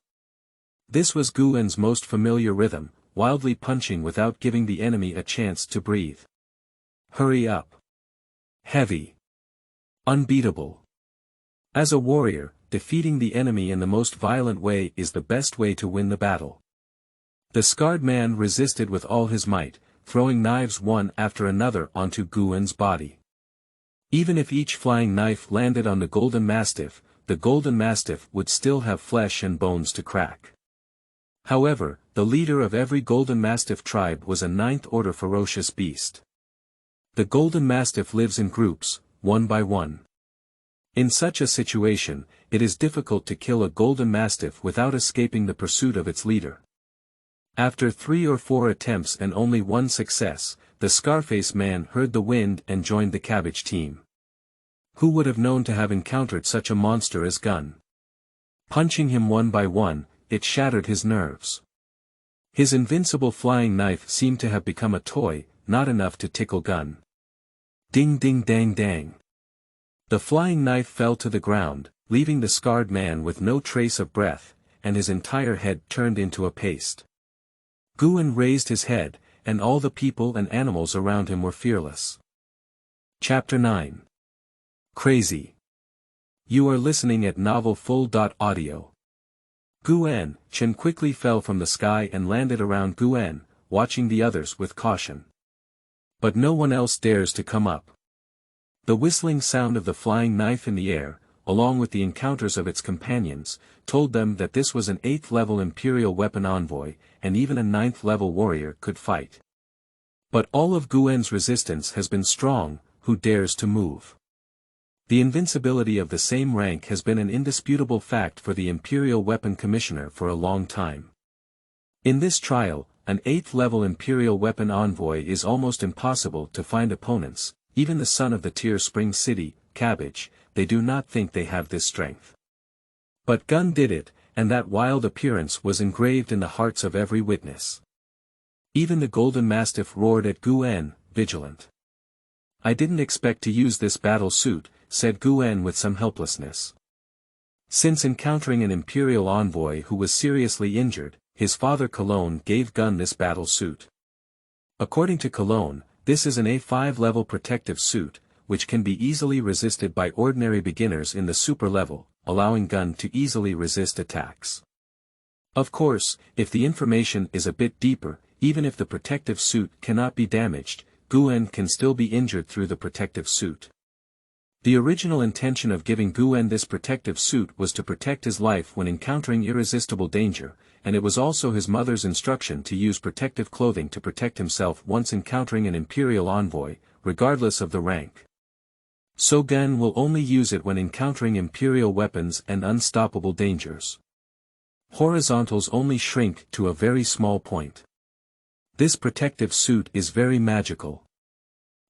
This was Gurn's most familiar rhythm, wildly punching without giving the enemy a chance to breathe. Hurry up. Heavy. Unbeatable. As a warrior, defeating the enemy in the most violent way is the best way to win the battle. The scarred man resisted with all his might, throwing knives one after another onto Gurn's body. Even if each flying knife landed on the golden mastiff would still have flesh and bones to crack. However, the leader of every golden mastiff tribe was a 9th-order ferocious beast. The golden mastiff lives in groups, one by one. In such a situation, it is difficult to kill a golden mastiff without escaping the pursuit of its leader. After 3 or 4 attempts and only one success, the Scarface man heard the wind and joined the cabbage team. Who would have known to have encountered such a monster as Gurn? Punching him one by one, it shattered his nerves. His invincible flying knife seemed to have become a toy, not enough to tickle Gurn. Ding ding dang dang. The flying knife fell to the ground, leaving the scarred man with no trace of breath, and his entire head turned into a paste. Gurn raised his head, and all the people and animals around him were fearless. Chapter 9. Crazy. You are listening at novelfull.audio. Chen quickly fell from the sky and landed around Gurn, watching the others with caution. But no one else dares to come up. The whistling sound of the flying knife in the air, along with the encounters of its companions, told them that this was an 8th-level Imperial weapon envoy, and even a 9th-level warrior could fight. But all of Gurn's resistance has been strong. Who dares to move? The invincibility of the same rank has been an indisputable fact for the Imperial Weapon Commissioner for a long time. In this trial, an 8th-level Imperial weapon envoy is almost impossible to find opponents. Even the son of the Tear Spring City, Cabbage, they do not think they have this strength. But Gurn did it, and that wild appearance was engraved in the hearts of every witness. Even the golden mastiff roared at Gurn, vigilant. I didn't expect to use this battle suit, said Gurn with some helplessness. Since encountering an Imperial envoy who was seriously injured, his father Cologne gave Gurn this battle suit. According to Cologne, this is an A5-level protective suit, which can be easily resisted by ordinary beginners in the super level, allowing Gurn to easily resist attacks. Of course, if the information is a bit deeper, even if the protective suit cannot be damaged, Gurn can still be injured through the protective suit. The original intention of giving Gurn this protective suit was to protect his life when encountering irresistible danger, and it was also his mother's instruction to use protective clothing to protect himself once encountering an Imperial envoy, regardless of the rank. So Gurn will only use it when encountering Imperial weapons and unstoppable dangers. Horizontals only shrink to a very small point. This protective suit is very magical.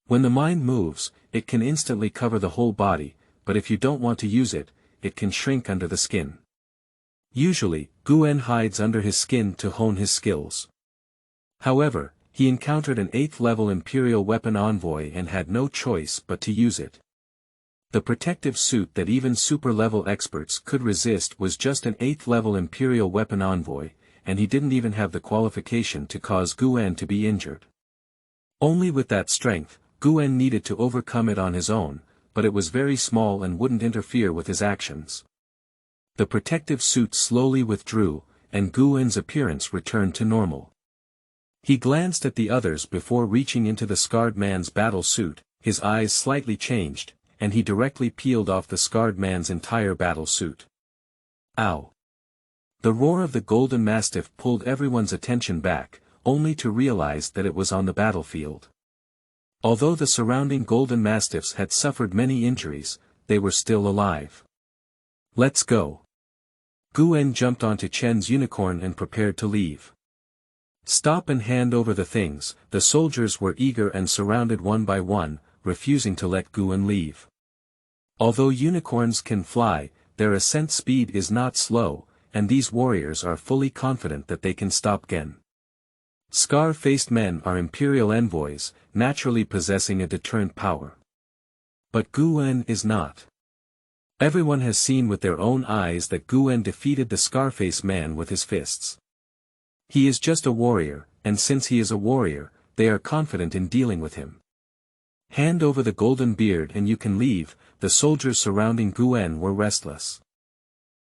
When the mind moves, it can instantly cover the whole body, but if you don't want to use it, it can shrink under the skin. Usually, Gurn hides under his skin to hone his skills. However, he encountered an 8th level Imperial weapon Envoy and had no choice but to use it. The protective suit that even super-level experts could resist was just an 8th level Imperial weapon Envoy, and he didn't even have the qualification to cause Gurn to be injured. Only with that strength, Gurn needed to overcome it on his own, but it was very small and wouldn't interfere with his actions. The protective suit slowly withdrew, and Gurn's appearance returned to normal. He glanced at the others before reaching into the scarred man's battle suit, his eyes slightly changed, and he directly peeled off the scarred man's entire battle suit. Ow! The roar of the golden mastiff pulled everyone's attention back, only to realize that it was on the battlefield. Although the surrounding golden mastiffs had suffered many injuries, they were still alive. Let's go. Gurn jumped onto Chen's unicorn and prepared to leave. Stop and hand over the things. The soldiers were eager and surrounded one by one, refusing to let Gurn leave. Although unicorns can fly, their ascent speed is not slow, and these warriors are fully confident that they can stop Gurn. Scar-faced men are Imperial envoys, naturally possessing a deterrent power. But Gurn is not. Everyone has seen with their own eyes that Gurn defeated the Scarface man with his fists. He is just a warrior, and since he is a warrior, they are confident in dealing with him. Hand over the golden beard and you can leave. The soldiers surrounding Gurn were restless.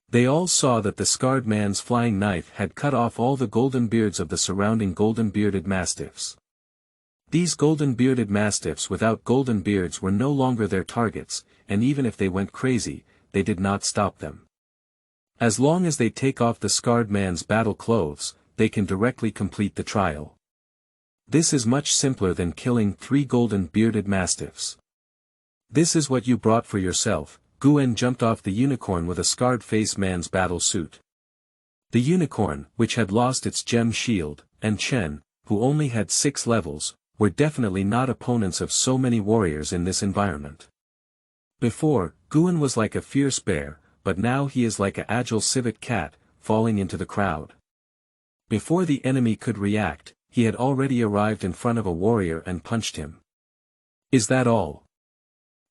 They all saw that the scarred man's flying knife had cut off all the golden beards of the surrounding golden-bearded mastiffs. These golden-bearded mastiffs without golden beards were no longer their targets, and even if they went crazy, they did not stop them. As long as they take off the scarred man's battle clothes, they can directly complete the trial. This is much simpler than killing 3 golden-bearded mastiffs. This is what you brought for yourself. Gurn jumped off the unicorn with a scarred-faced man's battle suit. The unicorn, which had lost its gem shield, and Chen, who only had 6 levels, were definitely not opponents of so many warriors in this environment. Before, Gurn was like a fierce bear, but now he is like an agile civet cat, falling into the crowd. Before the enemy could react, he had already arrived in front of a warrior and punched him. Is that all?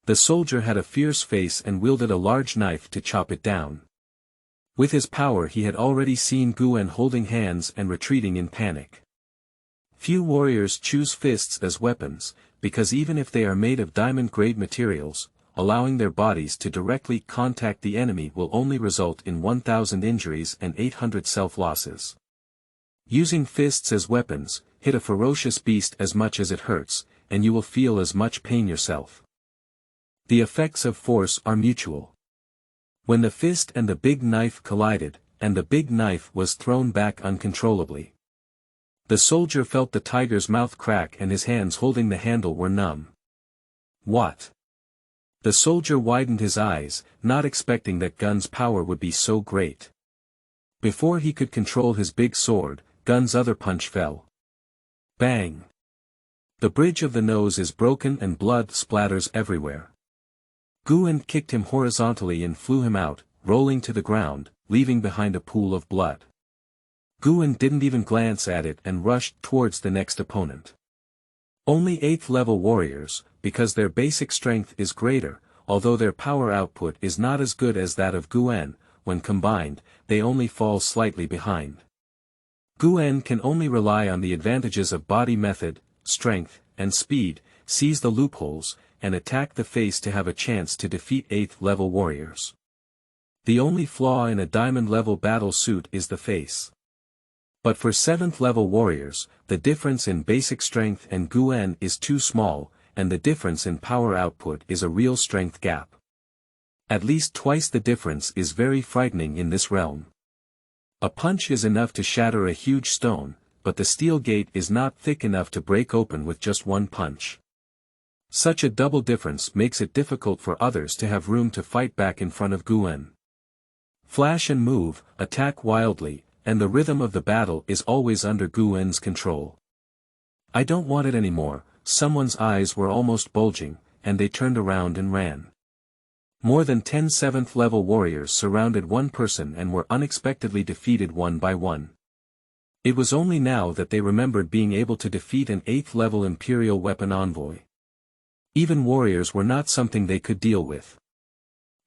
The soldier had a fierce face and wielded a large knife to chop it down. With his power he had already seen Gurn holding hands and retreating in panic. Few warriors choose fists as weapons, because even if they are made of diamond-grade materials, allowing their bodies to directly contact the enemy will only result in 1,000 injuries and 800 self-losses. Using fists as weapons, hit a ferocious beast as much as it hurts, and you will feel as much pain yourself. The effects of force are mutual. When the fist and the big knife collided, and the big knife was thrown back uncontrollably. The soldier felt the tiger's mouth crack and his hands holding the handle were numb. What? The soldier widened his eyes, not expecting that Gurn's power would be so great. Before he could control his big sword, Gurn's other punch fell. Bang! The bridge of the nose is broken and blood splatters everywhere. Gurn kicked him horizontally and flew him out, rolling to the ground, leaving behind a pool of blood. Gurn didn't even glance at it and rushed towards the next opponent. Only 8th level warriors, because their basic strength is greater, although their power output is not as good as that of Gurn, when combined, they only fall slightly behind. Gurn can only rely on the advantages of body method, strength, and speed, seize the loopholes, and attack the face to have a chance to defeat 8th level warriors. The only flaw in a diamond level battle suit is the face. But for 7th level warriors, the difference in basic strength and Gurn is too small, and the difference in power output is a real strength gap. At least twice the difference is very frightening in this realm. A punch is enough to shatter a huge stone, but the steel gate is not thick enough to break open with just one punch. Such a double difference makes it difficult for others to have room to fight back in front of Gurn. Flash and move, attack wildly, and the rhythm of the battle is always under Gurn's control. I don't want it anymore. Someone's eyes were almost bulging, and they turned around and ran. More than 10 7th level warriors surrounded one person and were unexpectedly defeated one by one. It was only now that they remembered being able to defeat an 8th level Imperial weapon envoy. Even warriors were not something they could deal with.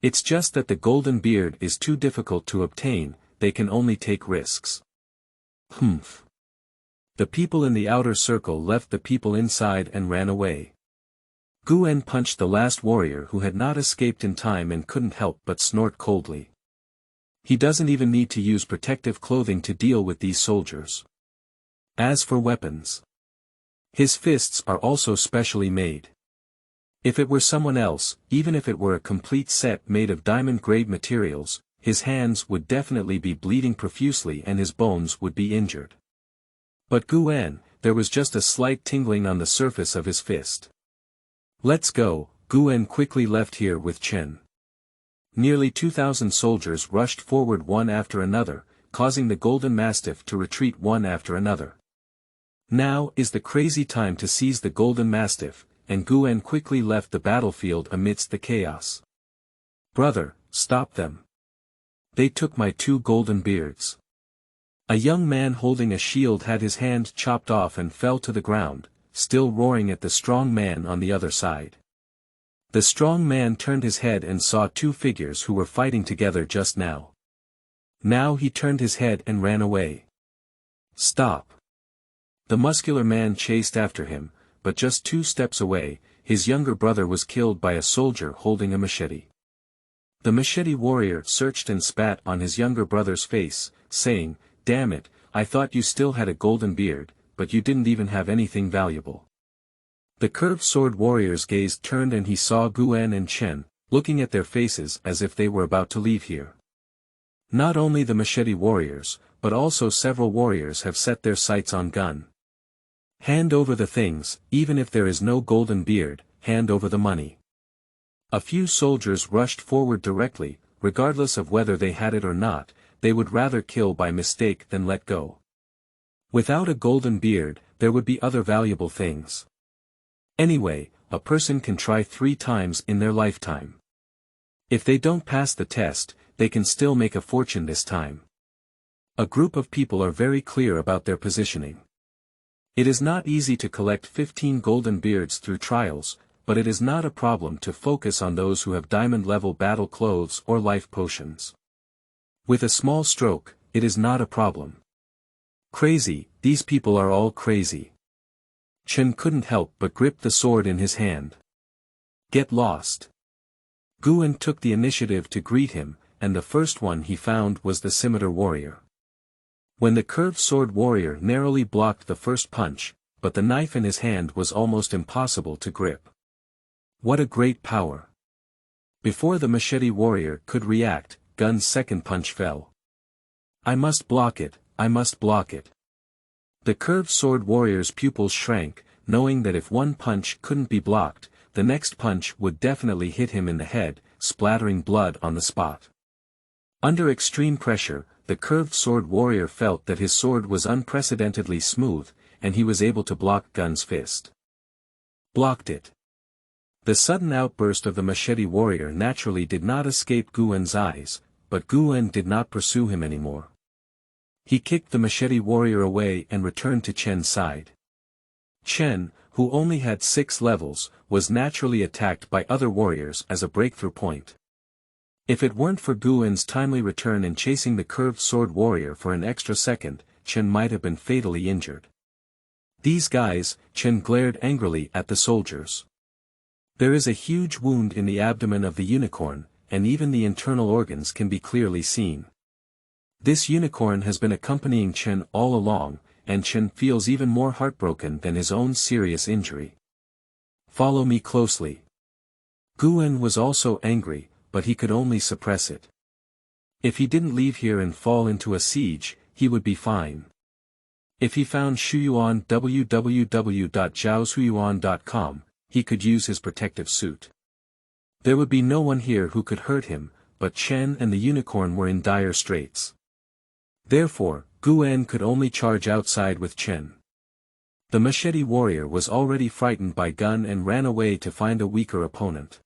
It's just that the golden beard is too difficult to obtain, they can only take risks. Humph. The people in the outer circle left the people inside and ran away. Gurn punched the last warrior who had not escaped in time and couldn't help but snort coldly. He doesn't even need to use protective clothing to deal with these soldiers. As for weapons, his fists are also specially made. If it were someone else, even if it were a complete set made of diamond-grade materials, his hands would definitely be bleeding profusely and his bones would be injured. But Gurn, there was just a slight tingling on the surface of his fist. Let's go. Gurn quickly left here with Chen. Nearly 2,000 soldiers rushed forward one after another, causing the Golden Mastiff to retreat one after another. Now is the crazy time to seize the Golden Mastiff, and Gurn quickly left the battlefield amidst the chaos. Brother, stop them. They took my 2 golden beards. A young man holding a shield had his hand chopped off and fell to the ground, still roaring at the strong man on the other side. The strong man turned his head and saw 2 figures who were fighting together just now. Now he turned his head and ran away. Stop. The muscular man chased after him, but just 2 steps away, his younger brother was killed by a soldier holding a machete. The machete warrior searched and spat on his younger brother's face, saying, "Damn it, I thought you still had a golden beard, but you didn't even have anything valuable." The curved sword warrior's gaze turned and he saw Gurn and Chen, looking at their faces as if they were about to leave here. Not only the machete warriors, but also several warriors have set their sights on Gurn. Hand over the things, even if there is no golden beard, hand over the money. A few soldiers rushed forward directly, regardless of whether they had it or not, they would rather kill by mistake than let go. Without a golden beard, there would be other valuable things. Anyway, a person can try 3 times in their lifetime. If they don't pass the test, they can still make a fortune this time. A group of people are very clear about their positioning. It is not easy to collect 15 golden beards through trials, but it is not a problem to focus on those who have diamond-level battle clothes or life potions. With a small stroke, it is not a problem. Crazy, these people are all crazy. Chen couldn't help but grip the sword in his hand. Get lost. Gurn took the initiative to greet him, and the first one he found was the scimitar warrior. When the curved sword warrior narrowly blocked the first punch, but the knife in his hand was almost impossible to grip. What a great power. Before the machete warrior could react, Gurn's second punch fell. I must block it, I must block it. The curved sword warrior's pupils shrank, knowing that if one punch couldn't be blocked, the next punch would definitely hit him in the head, splattering blood on the spot. Under extreme pressure, the curved sword warrior felt that his sword was unprecedentedly smooth, and he was able to block Gurn's fist. Blocked it. The sudden outburst of the machete warrior naturally did not escape Gurn's eyes, but Gurn did not pursue him anymore. He kicked the machete warrior away and returned to Chen's side. Chen, who only had 6 levels, was naturally attacked by other warriors as a breakthrough point. If it weren't for Gurn's timely return in chasing the curved sword warrior for an extra second, Chen might have been fatally injured. These guys, Chen glared angrily at the soldiers. There is a huge wound in the abdomen of the unicorn, and even the internal organs can be clearly seen. This unicorn has been accompanying Chen all along, and Chen feels even more heartbroken than his own serious injury. Follow me closely. Gurn was also angry, but he could only suppress it. If he didn't leave here and fall into a siege, he would be fine. If he found Shuyuan www.zhaoshuyuan.com, he could use his protective suit. There would be no one here who could hurt him, but Chen and the unicorn were in dire straits. Therefore, Gurn could only charge outside with Chen. The machete warrior was already frightened by Gun and ran away to find a weaker opponent.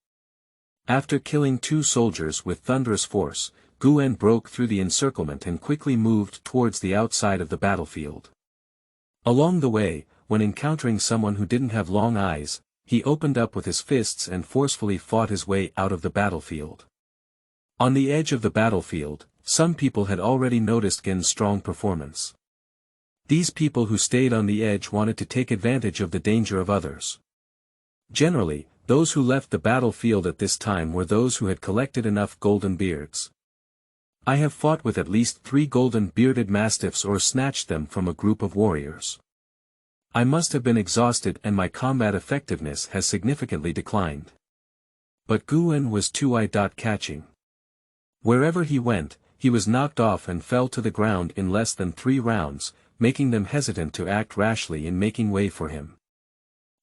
After killing 2 soldiers with thunderous force, Gurn broke through the encirclement and quickly moved towards the outside of the battlefield. Along the way, when encountering someone who didn't have long eyes, he opened up with his fists and forcefully fought his way out of the battlefield. On the edge of the battlefield, some people had already noticed Gun's strong performance. These people who stayed on the edge wanted to take advantage of the danger of others. Generally, those who left the battlefield at this time were those who had collected enough golden beards. I have fought with at least 3 golden bearded mastiffs or snatched them from a group of warriors. I must have been exhausted and my combat effectiveness has significantly declined. But Gurn was too eye-catching. Wherever he went, he was knocked off and fell to the ground in less than 3 rounds, making them hesitant to act rashly in making way for him.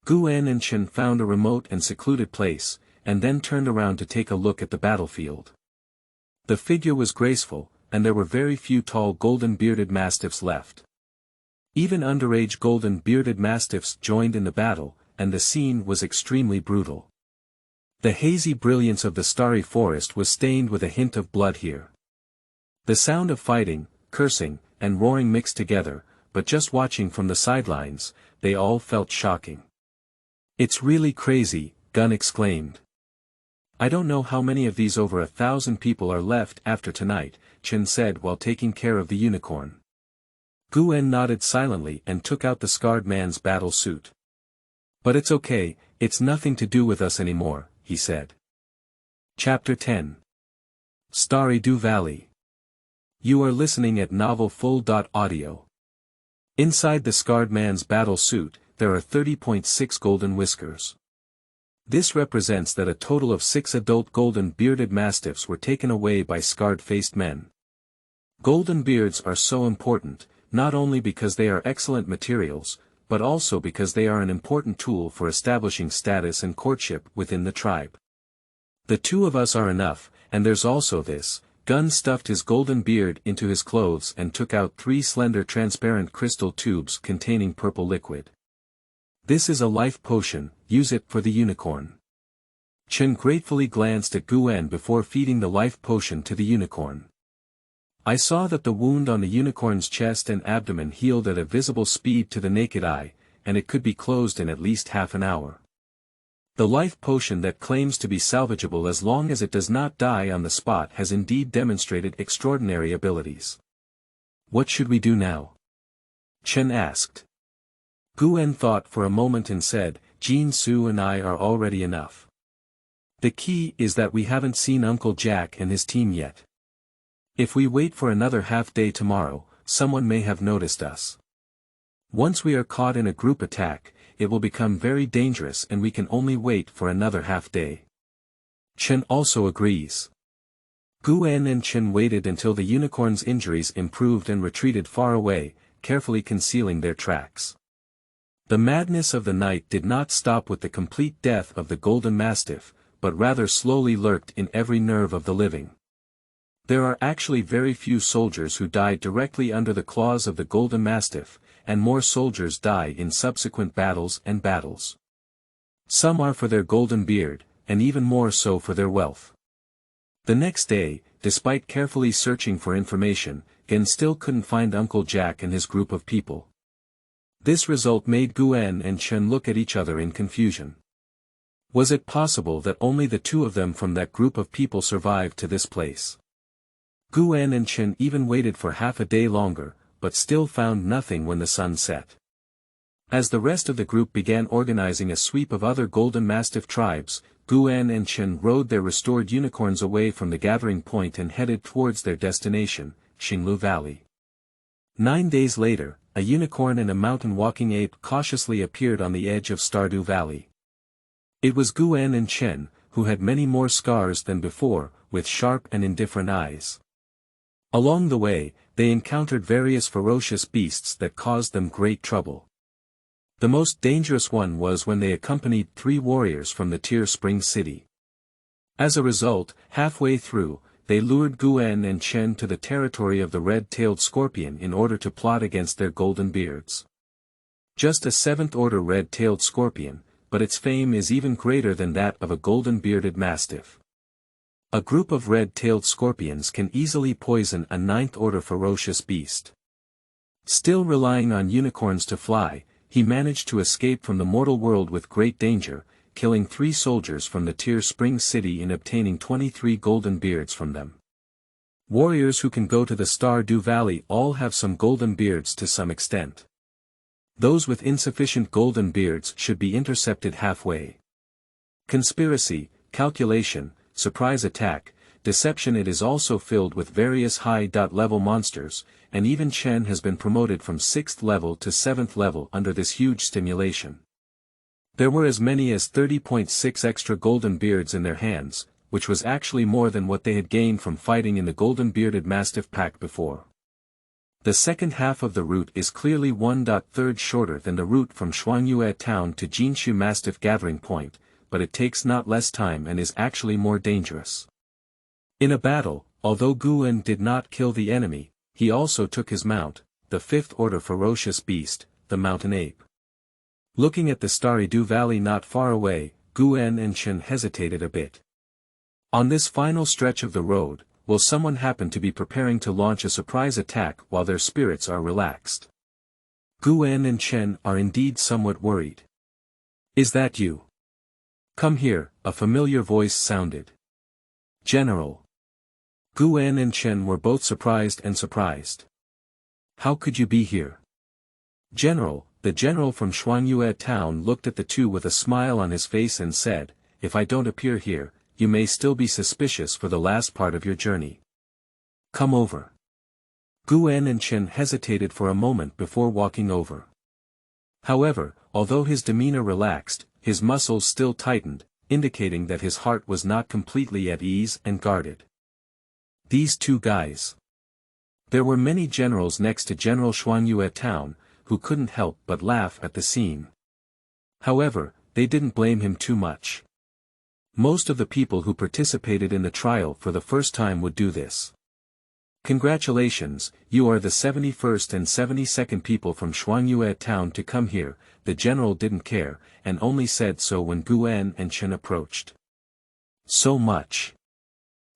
Gurn and Chen found a remote and secluded place, and then turned around to take a look at the battlefield. The figure was graceful, and there were very few tall golden-bearded mastiffs left. Even underage golden-bearded mastiffs joined in the battle, and the scene was extremely brutal. The hazy brilliance of the starry forest was stained with a hint of blood here. The sound of fighting, cursing, and roaring mixed together, but just watching from the sidelines, they all felt shocking. "It's really crazy," Gun exclaimed. "I don't know how many of these over 1,000 people are left after tonight," Chen said while taking care of the unicorn. Gurn nodded silently and took out the scarred man's battle suit. "But it's okay, it's nothing to do with us anymore," he said. Chapter 10. Starry Valley. You are listening at novelfull.audio. Inside the scarred man's battle suit, there are 30.6 golden whiskers. This represents that a total of 6 adult golden bearded mastiffs were taken away by scarred-faced men. Golden beards are so important, not only because they are excellent materials, but also because they are an important tool for establishing status and courtship within the tribe. The 2 of us are enough, and there's also this. Gun stuffed his golden beard into his clothes and took out 3 slender transparent crystal tubes containing purple liquid. "This is a life potion, use it for the unicorn." Chen gratefully glanced at Gurn before feeding the life potion to the unicorn. I saw that the wound on the unicorn's chest and abdomen healed at a visible speed to the naked eye, and it could be closed in at least half an hour. The life potion that claims to be salvageable as long as it does not die on the spot has indeed demonstrated extraordinary abilities. "What should we do now?" Chen asked. Gurn thought for a moment and said, "Jin Su and I are already enough. The key is that we haven't seen Uncle Jack and his team yet. If we wait for another half-day tomorrow, someone may have noticed us. Once we are caught in a group attack, it will become very dangerous and we can only wait for another half-day." Chen also agrees. Gurn and Chen waited until the unicorn's injuries improved and retreated far away, carefully concealing their tracks. The madness of the night did not stop with the complete death of the golden mastiff, but rather slowly lurked in every nerve of the living. There are actually very few soldiers who die directly under the claws of the golden mastiff, and more soldiers die in subsequent battles and battles. Some are for their golden beard, and even more so for their wealth. The next day, despite carefully searching for information, Gun still couldn't find Uncle Jack and his group of people. This result made Gurn and Chen look at each other in confusion. Was it possible that only the 2 of them from that group of people survived to this place? Gurn and Chen even waited for half a day longer, but still found nothing when the sun set. As the rest of the group began organizing a sweep of other golden mastiff tribes, Gurn and Chen rode their restored unicorns away from the gathering point and headed towards their destination, Xinglu Valley. 9 days later, a unicorn and a mountain-walking ape cautiously appeared on the edge of Stardew Valley. It was Gurn and Chen, who had many more scars than before, with sharp and indifferent eyes. Along the way, they encountered various ferocious beasts that caused them great trouble. The most dangerous one was when they accompanied 3 warriors from the Tear Spring City. As a result, halfway through, they lured Gurn and Chen to the territory of the red-tailed scorpion in order to plot against their golden beards. Just a 7th-order red-tailed scorpion, but its fame is even greater than that of a golden-bearded mastiff. A group of red-tailed scorpions can easily poison a 9th-order ferocious beast. Still relying on unicorns to fly, he managed to escape from the mortal world with great danger, killing 3 soldiers from the Tear Spring City and obtaining 23 golden beards from them. Warriors who can go to the Stardew Valley all have some golden beards to some extent. Those with insufficient golden beards should be intercepted halfway. Conspiracy, calculation, surprise attack, deception. It is also filled with various high-level monsters, and even Chen has been promoted from 6th level to 7th level under this huge stimulation. There were as many as 30.6 extra golden beards in their hands, which was actually more than what they had gained from fighting in the golden-bearded mastiff pack before. The second half of the route is clearly 1/3 shorter than the route from Shuangyue Town to Jinshu Mastiff Gathering Point, but it takes not less time and is actually more dangerous. In a battle, although Gurn did not kill the enemy, he also took his mount, the 5th-order ferocious beast, the mountain ape. Looking at the Stardew Valley not far away, Gurn and Chen hesitated a bit. On this final stretch of the road, will someone happen to be preparing to launch a surprise attack while their spirits are relaxed? Gurn and Chen are indeed somewhat worried. "Is that you? Come here," a familiar voice sounded. "General." Gurn and Chen were both surprised and surprised. "How could you be here?" "General." The general from Shuangyue Town looked at the two with a smile on his face and said, "If I don't appear here, you may still be suspicious for the last part of your journey. Come over." Gurn and Chen hesitated for a moment before walking over. However, although his demeanor relaxed, his muscles still tightened, indicating that his heart was not completely at ease and guarded. These 2 guys. There were many generals next to General Shuangyue Town, who couldn't help but laugh at the scene. However, they didn't blame him too much. Most of the people who participated in the trial for the first time would do this. "Congratulations, you are the 71st and 72nd people from Shuangyue Town to come here." The general didn't care, and only said so when Gurn and Chen approached. "So much."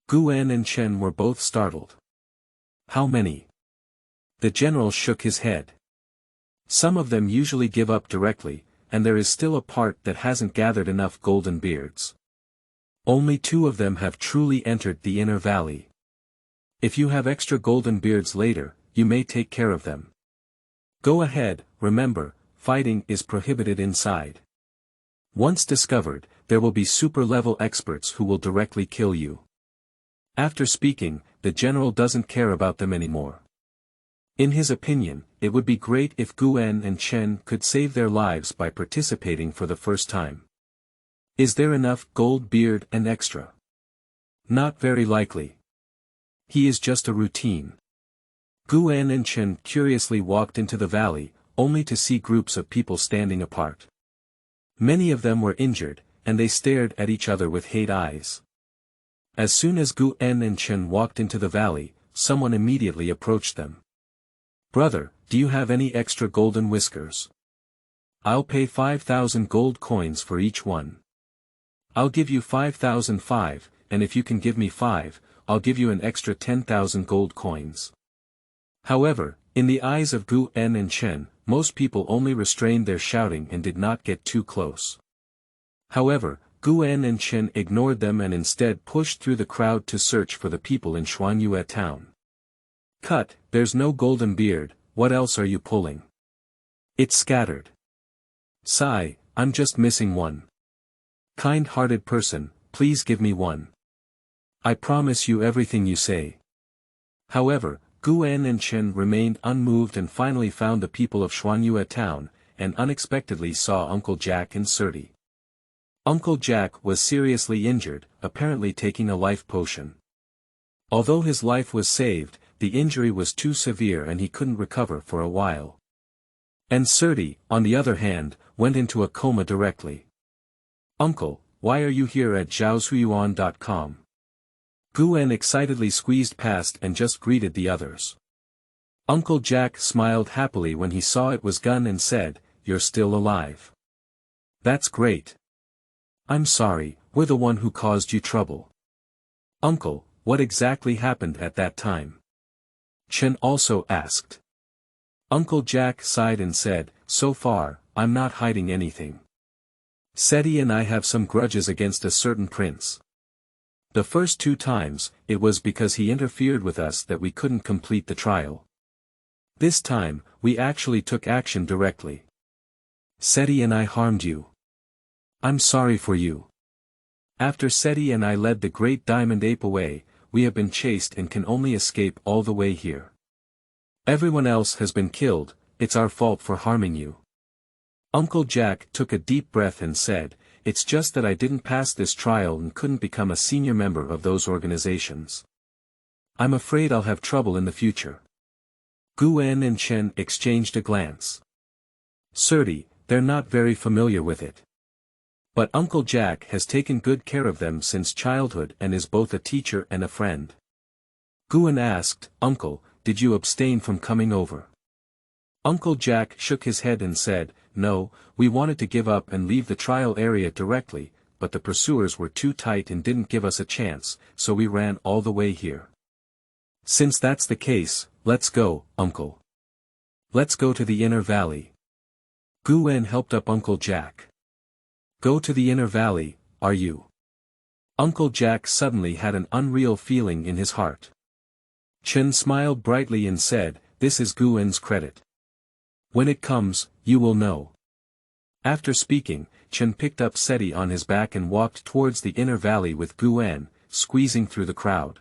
Gurn and Chen were both startled. "How many?" The general shook his head. "Some of them usually give up directly, and there is still a part that hasn't gathered enough golden beards. Only 2 of them have truly entered the inner valley. If you have extra golden beards later, you may take care of them. Go ahead, remember, fighting is prohibited inside. Once discovered, there will be super-level experts who will directly kill you." After speaking, the general doesn't care about them anymore. In his opinion, it would be great if Gurn and Chen could save their lives by participating for the first time. Is there enough gold beard and extra? Not very likely. He is just a routine. Gurn and Chen curiously walked into the valley, only to see groups of people standing apart. Many of them were injured, and they stared at each other with hate eyes. As soon as Gurn and Chen walked into the valley, someone immediately approached them. "Brother, do you have any extra golden whiskers? I'll pay 5,000 gold coins for each one." "I'll give you 5,005, and if you can give me 5, I'll give you an extra 10,000 gold coins." However, in the eyes of Gurn and Chen, most people only restrained their shouting and did not get too close. However, Gurn and Chen ignored them and instead pushed through the crowd to search for the people in Shuangyue Town. "Cut, there's no golden beard, what else are you pulling? It's scattered." "Sigh, I'm just missing one. Kind-hearted person, please give me one. I promise you everything you say." However, Gurn and Chen remained unmoved and finally found the people of Shuangyue Town, and unexpectedly saw Uncle Jack and Surdy. Uncle Jack was seriously injured, apparently taking a life potion. Although his life was saved, the injury was too severe and he couldn't recover for a while. And Surti, on the other hand, went into a coma directly. Uncle, why are you here at zhaoshuyuan.com? Gurn excitedly squeezed past and just greeted the others. Uncle Jack smiled happily when he saw it was Gun and said, "You're still alive. That's great. I'm sorry, we're the one who caused you trouble." "Uncle, what exactly happened at that time?" Chen also asked. Uncle Jack sighed and said, "So far, I'm not hiding anything. Seti and I have some grudges against a certain prince. The first 2 times, it was because he interfered with us that we couldn't complete the trial. This time, we actually took action directly. Seti and I harmed you. I'm sorry for you. After Seti and I led the great diamond ape away, we have been chased and can only escape all the way here. Everyone else has been killed, it's our fault for harming you." Uncle Jack took a deep breath and said, "It's just that I didn't pass this trial and couldn't become a senior member of those organizations. I'm afraid I'll have trouble in the future." Gurn and Chen exchanged a glance. Surti, they're not very familiar with it. But Uncle Jack has taken good care of them since childhood and is both a teacher and a friend. Gurn asked, "Uncle, did you abstain from coming over?" Uncle Jack shook his head and said, "No, we wanted to give up and leave the trial area directly, but the pursuers were too tight and didn't give us a chance, so we ran all the way here." "Since that's the case, let's go, Uncle. Let's go to the inner valley." Gurn helped up Uncle Jack. "Go to the inner valley, are you?" Uncle Jack suddenly had an unreal feeling in his heart. Chen smiled brightly and said, "This is Gurn's credit. When it comes, you will know." After speaking, Chen picked up Seti on his back and walked towards the inner valley with Gurn, squeezing through the crowd.